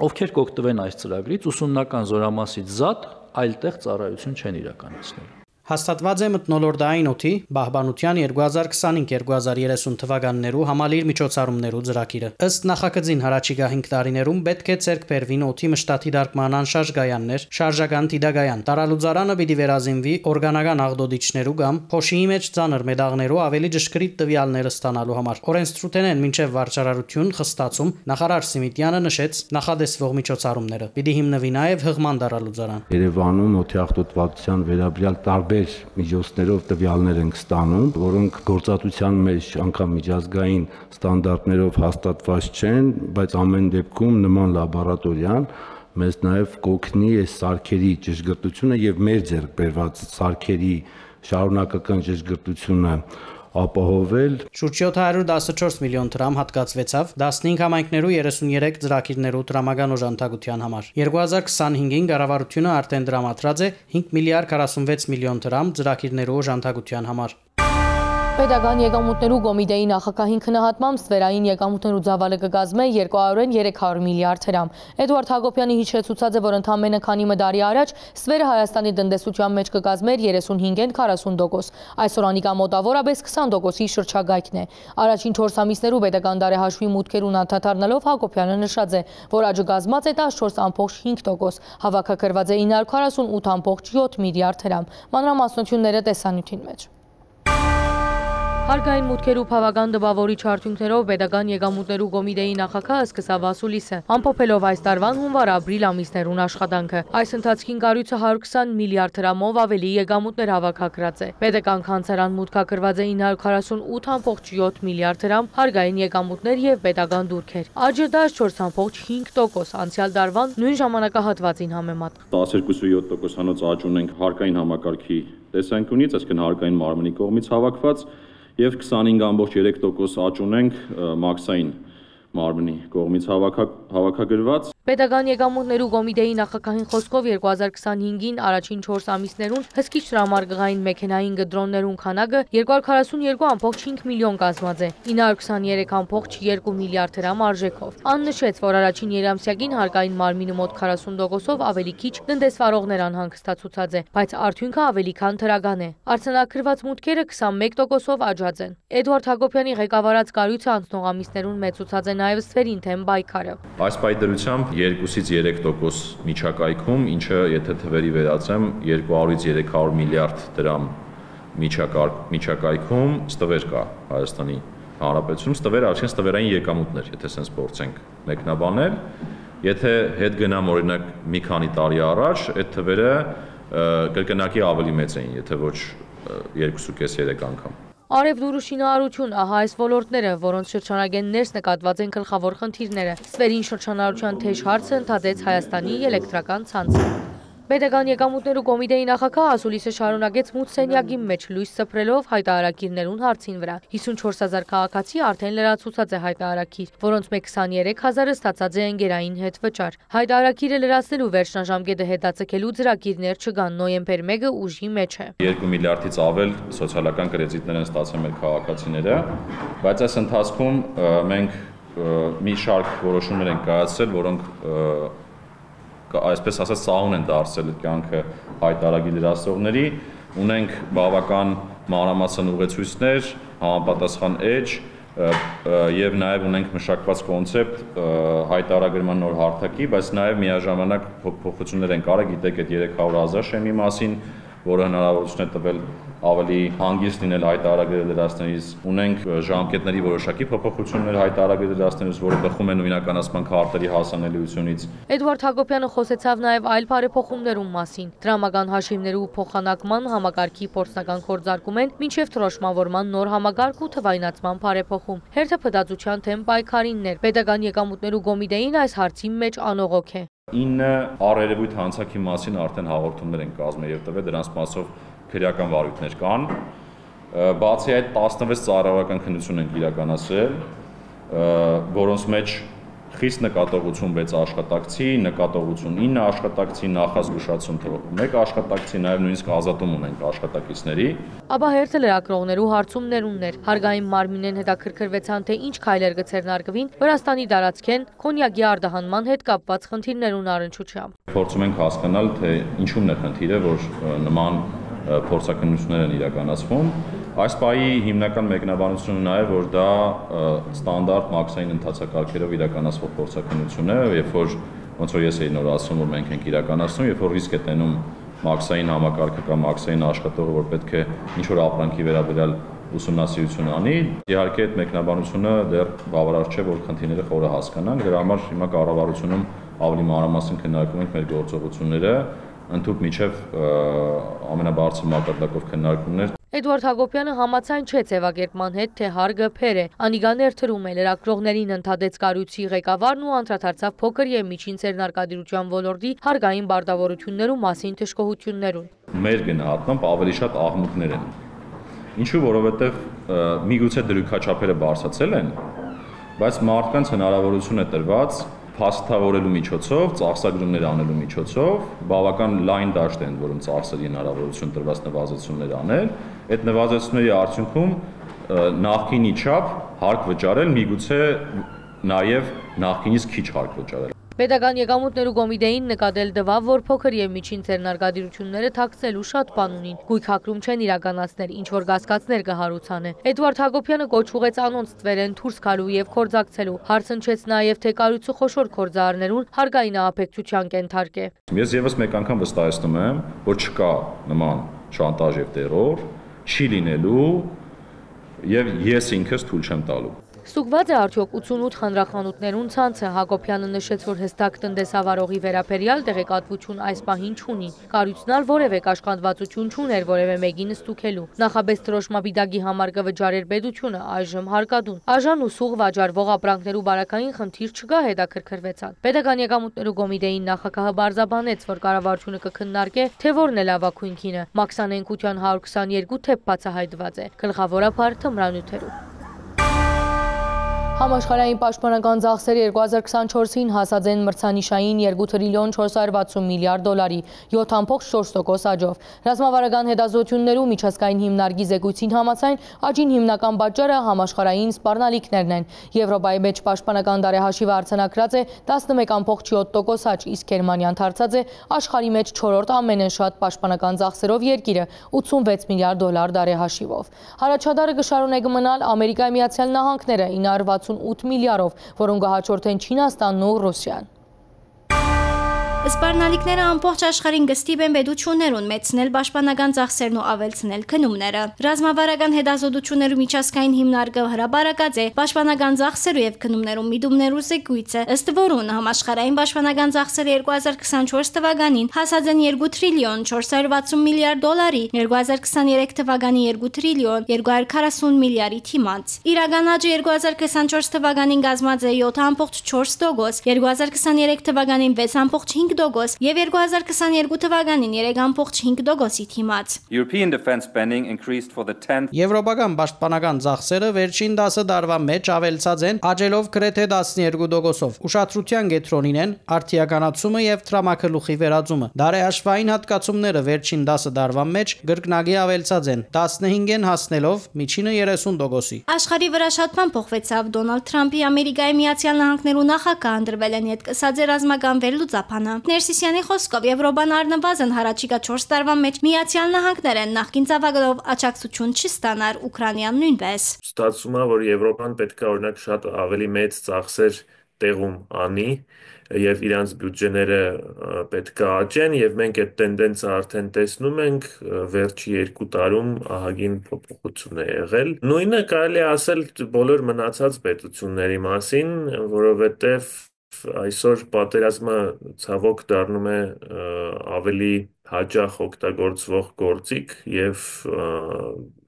ովքեր կօգտվեն այս ծրագրից, ուսումնական զորամասից զատ այլտեղ ծառայություն չեն իրականացնելու։ Հաստատված է մթնոլորտային օդի պահպանության 2025-2030 թվականներու համալիր միջոցառումներու ծրագիրը։ Ըստ նախագծին հառաջիկա 5 տարիներում պետք է ձեռք բերվին օդի մշտաթի դարկման անշարժ գայաններ, շարժական տիդագայան։ Տարալուծարանը պիտի վերազինվի օրգանական աղդոդիչներու կամ փոշիի մեջ ծանր մետաղներու ավելի ճշգրիտ տվյալները ստանալու համար։ Օրենսդրութենեն մինչև վարչարարություն խստացում նախարար Սիմիտյանը նշեց նախադեсվող միջոցառումները։ Պիտի հիմնվի նաև հղման տարալուծարան։ Երևանում օդի աղտոտվածության վերաբերյալ տարբեր միջոցներով տվյալներ ենք ստանում, որոնք գործատության մեջ անգամ միջազգային ստանդարտներով հաստատված չեն, բայց ամեն դեպքում նման լաբորատորիան մեզ նաև կօգնի այս սարքերի ճշգրտությունը եւ մեր ձեռք բերված սարքերի շարունակական ճշգրտությունը ապահովել։ Շուրջ 714 միլիոն դրամ հատկացվեցավ 15 համայնքներու 33 ծրագիրներու տրամական օժանդակության համար։ 2025-ին կառավարությունը արդեն դրամատրած է 5 միլիարդ 46 միլիոն դրամ ծրագիրներու օժանդակության համար։ Պետական եկամուտներու Կոմիտեի նախագահին քննադատմամբ ստվերային եկամուտներու ծավալը կկազմե 200-ին 300 միլիարդ դրամ։ Էդուարդ Հակոբյանի հիշեցուցած է, որ ընդամենը քանի մը առաջ ստվերը Հայաստանի տնտեսության մեջ կկազմեր 35-ին 40%։ Այսօր անիկա մոտավորապես 20%-ի շրջագայքն է։ Առաջին 4 ամիսներու պետական դարեհաշվի մուտքերուն անդրադառնալով Հակոբյանը նշած է, որ աճը կազմած է 14.5%, հավաքագրված է 948.7 միլիարդ դրամ։ Մանրամասնությունները տեսանյութին մեջ։ Հարկային մուտքերու բավական տպավորիչ արդյունքներով պետական եկամուտներու Կոմիտեի նախագահը սկսավ ասուլիսը, ամփոփելով այս տարվան հունվար-ապրիլ ամիսներուն աշխատանքը։ Այս ընթացքին կառույցը 120 միլիարդ դրամով ավելի եկամուտներ հավաքագրած է։ Պետական քանցարան մուտքագրված է 948.7 միլիարդ դրամ, հարկային եկամուտներ եւ պետական դուրքեր։ Աճը 14.5%, անցյալ տարվան նույն ժամանակահատվածին համեմատ։ 12.7%-անոց աճ ունենք հարկային համակարգի տեսանկյունից, այսինքն հարկային մարմնի կողմից հավաքված եւ 25.3% աճ ունենք մաքսային մարմնի կողմից հավաքագրված։ Պետական եկամուտներու Կոմիտեի նախագահին խոսքով 2025-ին առաջին 4 ամիսներուն հսկիչ տրամարկղային մեքենային գդրոններուն քանակը 242.5 միլիոն կազմած է, 923.2 միլիարդ դրամ արժեքով։ Ան նշեց, որ առաջին երամսյակին հարկային մարմինը մոտ 40%-ով ավելի քիչ տնտեսվարողներ անհանգստացուցած է, բայց արդյունքը ավելի քան դրական է։ Արձանագրված մուտքերը 21%-ով աճած են։ Էդուարդ Հակոբյանի ղեկավարած կառույցը անցնող ամիսներուն մեծացած է նաև ստվերին թեմ պայքարը։ Այս պայդրությամբ 2-ից 3% միջակայքում, ինչը եթե թվերի վերածեմ 200-ից 300 միլիարդ դրամ միջակայքում ստվեր կա Հայաստանի Հանրապետությունում, ստվերը արդեն ստվերային եկամուտներ, եթե sense փորձենք մեկնաբանել, եթե հետ գնամ օրինակ մի քանի տարի առաջ, այդ թվերը կրկնակի ավելի մեծ էին, եթե ոչ 2.5-3 անգամ։ Արևդուրու շինարարություն, ահա այս ոլորտները, որոնց շրջանագեն ներս նկատված են գլխավոր խնդիրները։ Ստվերին շրջանառության թեժ հարցը ընդհատեց Հայաստանի էլեկտրական ցանցը։ Պետական եկամուտներու կոմիտեի նախագահ Ասուլիսը շարունակեց մութ սենյակի մեջ լույս սփռելով հայտարարակիրներուն հարցին վրա։ 54,000 քաղաքացի արդեն լրացուցած է հայտարարակիր, որոնց մեկ 23,000-ը ստացած է ընկերային հետ վճար։ Հայտարարակիրը լրացնելու վերջնաժամկետը հետաձգելու ծրագիրներ չկան, նոյեմբեր 1-ը ուժի մեջ է։ 2 միլիարդից ավել սոցիալական կրեդիտներ են ստացել մեր քաղաքացիները, բայց այս ընթացքում մենք մի շարք որոշումներ ենք կայացրել, որոնք այսպես ասած սահուն են դարձել կյանքը հայտարարագիր լրացնողների, ունենք բավական մանրամասն ուղեցույցներ, համապատասխան էջ եւ նաեւ ունենք մշակված կոնցեպտ հայտարարագրման նոր հարթակի, բայց նաեւ միաժամանակ փոփոխություններ են կարել, գիտեք այդ 300,000 շեմի մասին, որը հնարավորություն է տվել ավելի հանգիստ լինել հայտարարագրերը լրացնելիս, ունենք ժամկետների որոշակի փոփոխություններ հայտարարագրերը լրացնելիս, որը բխում են իրականացման քարտերի հասանելիությունից։ Էդվարդ Հակոբյանը խոսեցավ նաև այլ բարեփոխումներում մասին։ Դրամական հաշիվներու փոխանակման համակարգի փորձնական կորձարկումեն մինչև թրոշմավորման նոր համակարգ ու թվայնացման բարեփոխում։ Հերթը փտածության թեմ պայքարիններ։ Պետական եկամուտներու կոմիտեին այս հարցի մեջ անողոք է։ 9 առերևույթ հանցակի մասին արդեն հաղորդումներ են կազմել եւ տվել, դրանց մասով քրեական վարույթներ կան, բացի այդ 16 ծառայական քննություն ենք իրականացրել, որոնց մեջ խիստ նկատողություն 6 աշխատակցի, նկատողություն 9 աշխատակցի, նախազգուշացում 1 աշխատակցի, նաև նույնիսկ ազատում ունենք աշխատակիցների։ Ապա հերթը լրագրողներու հարցումներուններ, հարգային մարմինեն հետաքրքրվեցան, թե ինչ քայլեր կցերնարկվին Վրաստանի տարածքեն կոնյակի արտահանման հետ կապված խնդիրներուն առնչությամբ։ Փորձում ենք հասկանալ, թե ինչումն է խնդիրը, որ նման փորձակնություններ են իրականացվում։ Այս պահի հիմնական մեկնաբանությունը նա է, որ դա ստանդարտ մաքսային ընթացակարգերով իրականացվող փորձակնություն է, երբ որ ոնց որ ես էի նոր ասում, որ մենք ենք իրականացնում, երբ որ ռիսկ է տենում մաքսային համակարգը կամ մաքսային աշխատողը, որ պետք է ինչ-որ ապրանքի վերաբերյալ ուսումնասիրություն անի, իհարկե այդ մեկնաբանությունը դեռ բավարար չէ, որ խնդիրները խորը հասկանանք, դրա համար հիմա կառավարությունում ավելի մանրամասն քննարկում ենք մեր գործողությունները, ընդհուպ միջև ամենաբարձր մակարդակով քննարկումներ։ Էդվարդ Հակոբյանը համաձայն չէ ձևակերպման հետ, թե հարգը փեր է։ Անիգան ներդրում է լրագրողներին ընդհատեց կառույցի ղեկավարն ու անդրադարձավ փոքր եւ միջին ցերնարկադիրության ոլորտի հարգային բարդավորություններու մասին թշկողություններուն։ Մեր գնահատմամբ ավելի շատ աղմուկներ են։ Ինչու, որովհետեւ միգուցե դրույքաչափերը բարձրացել են, բայց մարդկանց հնարավորություն է տրված փաստավորելու միջոցով, ծախսագրումներ անելու միջոցով, բավական լայն դաշտ են, որում ծախսերի հնարավորություն տրված նվազեցումներ անել, այդ նվազեցումների արդյունքում նախկինի չափ հարկ վճարել, միգուցե նաև նախկինից քիչ հարկ վճարել։ Պետական եկամուտներու կոմիտեին նկատել տվավ, որ փոքր եւ միջին ցերնարկադիրությունները թաքցելու շատ բան ունին, գույք հակրում չեն իրականացնել, ինչ որ կասկածներ կհարուցանե։ Էդվարդ Հակոբյանը կոչ ուղեց անոնց տվերեն դուրս գալու եւ կորձակցելու, հարցնչեց նաեւ թե կառույցը խոշոր կորձարներուն հարգային ահաբեկչության կենթարկե։ Ես եւս մեկ անգամ վստահեցնում եմ, որ չկա նման շանտաժ եւ տերոր, չի լինելու եւ ես ինքս թույլ չեմ տալու։ Ստուգված է արդյոք 88 խանրախանութներուն ցանցը, Հակոբյանը նշեց, որ հստակ տնտեսավարողի վերաբերյալ տեղեկատվություն այս պահին չունի։ Կառույցն ալ որևէ կաշկանդվածություն չուներ որևէ մեկին ստուգելու։ Նախաբես թրոշմապիտակի համար կվճարեր պետությունը, այժմ հարկադուն։ Արժան ու սուղ վաճառվող ապրանքներու բարակային խնդիր չկա, հետաքրքրվեցան։ Պետական եկամուտներու կոմիտեին նախագահը բարձաբանեց, որ կառավարությունը կքննարկե, թե որն է լավագույն գինը։ Մաքսանենկության 122 թեփ բացահայտված է, գլխավորապես թմրանյութերում։ Համաշխարհային պաշտպանական ծախսերը 2024-ին հասած են մրցանիշային 2 տրիլիոն 460 միլիարդ դոլարի 7.4% աճով։ Ռազմավարական հետազոտություններու միջազգային հիմնարկի զեկույցին համաձայն աճին հիմնական պատճառը համաշխարհային սպառնալիքներն են։ Եվրոպայի մեջ պաշտպանական դարեհաշիվը արձանագրած է 11.7% աճ, իսկ Գերմանիան դարձած է աշխարհի մեջ 4-րդ ամենաշատ պաշտպանական ծախսերով երկիրը 86 միլիարդ դոլար դարեհաշիվով։ Հարաճադարը կշարունակի մնալ Ամերիկայի Միացյալ Նահանգները 968 միլիարդով, որոնք կհաջորդեն Չինաստանն ու Ռուսիան։ Սպառնալիքները ամբողջ աշխարհին կստիպեն պետություններուն մեծնել պաշտպանական ծախսերն ու ավելցնել քնումները։ Ռազմավարական հետազոտություններու միջազգային հիմնարկը հրաբարակած է պաշտպանական ծախսերու եւ քնումներու միտումներու զեկույցը, ըստ որուն համաշխարհային պաշտպանական ծախսերը 2024 թվականին հասած են 2 տրիլիոն 460 միլիարդ դոլարի, 2023 թվականի 2 տրիլիոն 240 միլիարդի թիմաց։ Իրական աճը 2024 թվականին կազմած է 7.4%, 2023 թվականին 6.5%, 5% եւ 2022 թվականին 3.5%-ի թիմաց։ European defense spending increased for the 10th Եվրոպական պաշտպանական ծախսերը վերջին 10 տարվա մեջ ավելցած են, աճելով գրեթե 12%-ով։ Ուշադրության կենտրոնին են արդիականացումը եւ տրամաքլուխի վերածումը։ Դարեհաշվային հատկացումները վերջին 10 տարվա մեջ գրկնագի ավելցած են, 15 են հասնելով միջինը 30%-ի։ Աշխարհի վրա շատ բան փոխվեցավ Դոնալդ Թրամփի Ամերիկայի Միացյալ Նահանգներու նախագահ ընտրվել են իդ կսած ռազմական վերլուծապանը։ Ներսիսյանի խոսքով Եվրոպան առնվազն հարաճիգա 4 տարվա մեջ Միացյալ Նահանգներն նախկին ծավալով աջակցություն չստանար, Ուկրաինան նույնպես։ Ստացվում է, որ Եվրոպան պետք է օրինակ շատ ավելի մեծ ծախսեր տեղում անի եւ իրանց բյուջեները պետք է աճեն եւ մենք այդ տենդենսը արդեն տեսնում ենք վերջի 2 տարում ահագին փոփոխություն է եղել։ Նույնը կարելի է ասել բոլոր մնացած պետությունների մասին, որովհետեւ այսօր պատերազմը ցավոք դառնում է ավելի հաճախ օգտագործվող գործիք եւ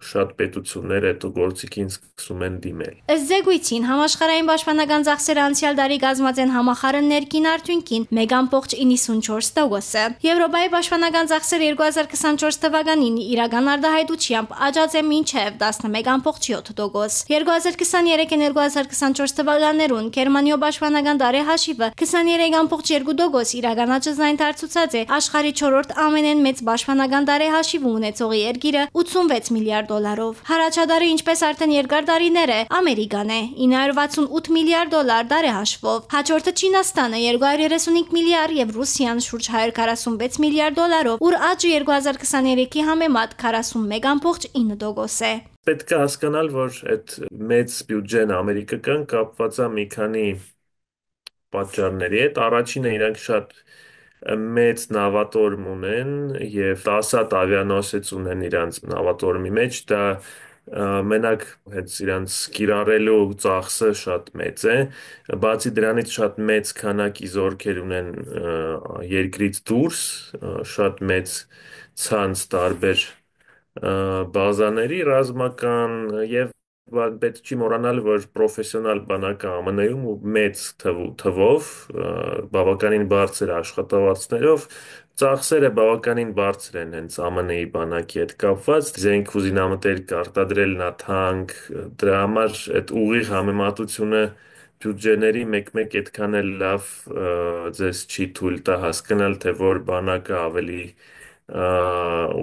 շատ պետություններ այդ գործիքին սկսում են դիմել։ Ըստ զեկույցին համաշխարհային պաշտպանական ծախսերը անցյալ տարի կազմած են համախառն ներքին արդյունքին 1.94%-ը։ Եվրոպայի պաշտպանական ծախսերը 2024 թվականին իրական արտահայտությամբ աճած է մինչև 11.7%։ 2023-2024 թվականներուն Գերմանիո պաշտպանական տարեհաշիվը 23.2% իրական աճ զայնթարցուցած է աշխարհի 4-րդ ամենեն մեծ պաշտպանական տարեհաշիվ ունեցողի երկիրը 86 միլիարդ դոլարով։ Հարաճադարը ինչպես արդեն երկար տարիներ է Ամերիկան է 968 միլիարդ դոլար տարեհաշվով։ Հաջորդը Չինաստանը 235 միլիարդ եւ Ռուսիան շուրջ 146 միլիարդ դոլարով, ուր աճը 2023-ի համեմատ 41.9% է։ Պետք է հասկանալ, որ այդ մեծ բյուջեն ամերիկական կապված է մի քանի պատճառների հետ։ Առաջինը իրանք շատ մեծ նավատորմ ունեն եւ 10 հատ ավիանոսец ունեն իրանց նավատորմի մեջ, դա մենակ հենց իրանց կիրառելու ծախսը շատ մեծ է, բացի դրանից շատ մեծ քանակի զորքեր ունեն երկրից դուրս, շատ մեծ ցանց տարբեր բազաների ռազմական եւ պետք չի մոռանալ, որ պրոֆեսիոնալ բանակը ԱՄՆ-ում ու մեծ թվով բավականին բարձր աշխատավարձներով ծախսերը բավականին բարձր են հենց ԱՄՆ-ի բանակի հետ կապված, զենք ու զինամթերք արտադրելն է թանկ, դրա համար այդ ուղիղ համեմատությունը բյուջեների մեկ-մեկ այդքան էլ լավ ձեզ չի թույլ տա հասկանալ, թե որ բանակը ավելի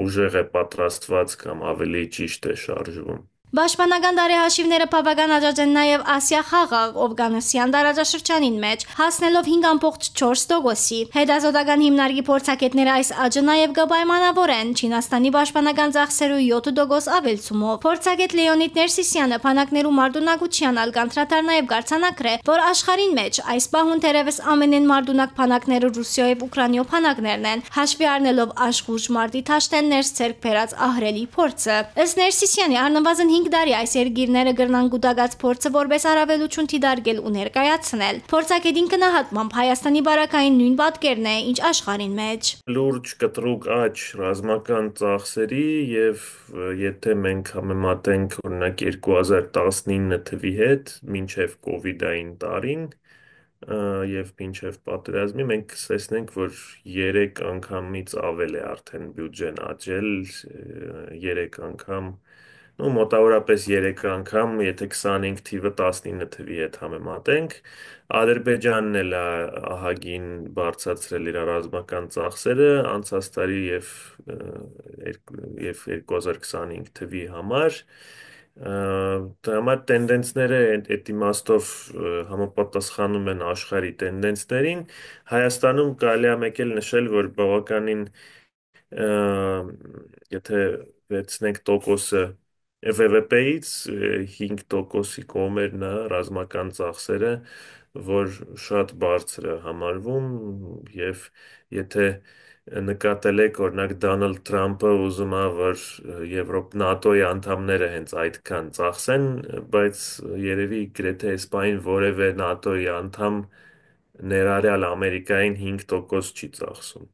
ուժեղ է պատրաստված կամ ավելի ճիշտ է շարժվում։ Պաշտպանական տարեհաշիվները բավական աճած են նաև Ասիա խաղաղ Օվգանոսյան տարածաշրջանին մեջ, հասնելով 5.4%-ի։ Հետազոտական հիմնարկի փորձագետները այս աճը նաև կպայմանավորեն Չինաստանի պաշտպանական ծախսերու 7% ավելցումով։ Փորձագետ Լեոնիդ Ներսիսյանը բանակներու մարտունակության ալկանտրատար նաև գարցանակրե, որ աշխարհին մեջ այս պահուն թերևս ամենեն մարտունակ բանակները Ռուսիա եւ Ուկրաինա բանակներն են, հաշվի առնելով աշխուժ մարտի թաշտեններ ցերկ բերած ահրելի փորձը։ Ըստ Ներսիսյանի առնվազն 5 տարի այս երկիրները գրնան գուտագած փորձը որպես առավելություն դիտարկել ու ներկայացնել։ Փորձագետին գնահատմամբ Հայաստանի բարակային նույն պատկերն է, ինչ աշխարհին մեջ։ Լուրջ կտրուկ աճ ռազմական ծախսերի եւ եթե մենք համեմատենք օրինակ 2019 թվի հետ, մինչեւ կոവിഡային տարին եւ մինչեւ պատերազմի մենք կսեսնենք, որ 3 անգամից ավել է արդեն բյուջեն աճել, 3 անգամ մոտավորապես 3 անգամ, եթե 25 թիվը 19 թվի հետ համեմատենք, Ադրբեջանն էլ ահագին բարձրացրել իր ռազմական ծախսերը անցած տարի եւ 2025 թվի համար, դրա համար տենդենսները այդ իմաստով համապատասխանում են աշխարհի տենդենսներին, Հայաստանում կարելի է մեկ էլ նշել, որ բավականին եթե վերցնենք տոկոսը ՎՎՊ-ից 5%-ի կողմերն է ռազմական ծախսերը, որ շատ բարձր է համարվում եւ եթե նկատել եք օրինակ Դոնալդ Թրամփը ուզում է որ ՆԱՏՕ-ի անդամները հենց այդքան ծախսեն, բայց երևի գրեթե այս պահին որևէ ՆԱՏՕ-ի անդամ ներառյալ Ամերիկային 5% չի ծախսում,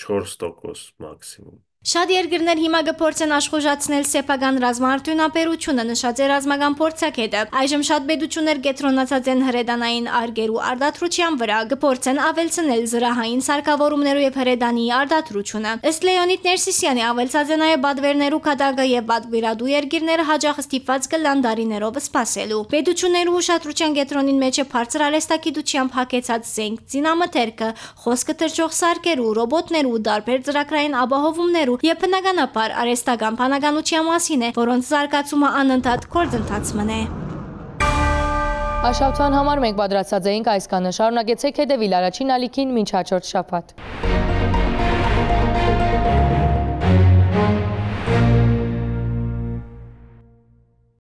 4% մաքսիմում։ Շատ երկրներ հիմա կփորձեն աշխուժացնել սեփական ռազմաարդյունաբերությունը, նշած է ռազմական փորձագետը։ Այժմ շատ պետություններ կենտրոնացած են հրետանային արգերու արտադրության վրա, կփորձեն ավելցնել զրահային սարքավորումներու եւ հրետանի արտադրությունը։ Ըստ Լեոնիդ Ներսիսյանի ավելցած է նաեւ բադվերներու քադագը եւ բադվիրադու երկիրները հաջող ստիպված կլան դարիներով սպասելու։ Պետություններու ուշադրության կենտրոնին մեջ է բարձր արհեստագիտությամբ հագեցած զենք, զինամթերքը, խոսքը թրջող սարքերու, ռոբոտներու, դարբեր ծրագրային ապահովումներու եւ բնականաբար արհեստական բանականության մասին է, որոնց զարգացումը անընդհատ գործընթաց մնե։ Աշխատանքի համար մենք պատրաստած էինք այս կանը, շարունակեցեք հետևել առաջին ալիքին մինչ հաջորդ շաբաթ։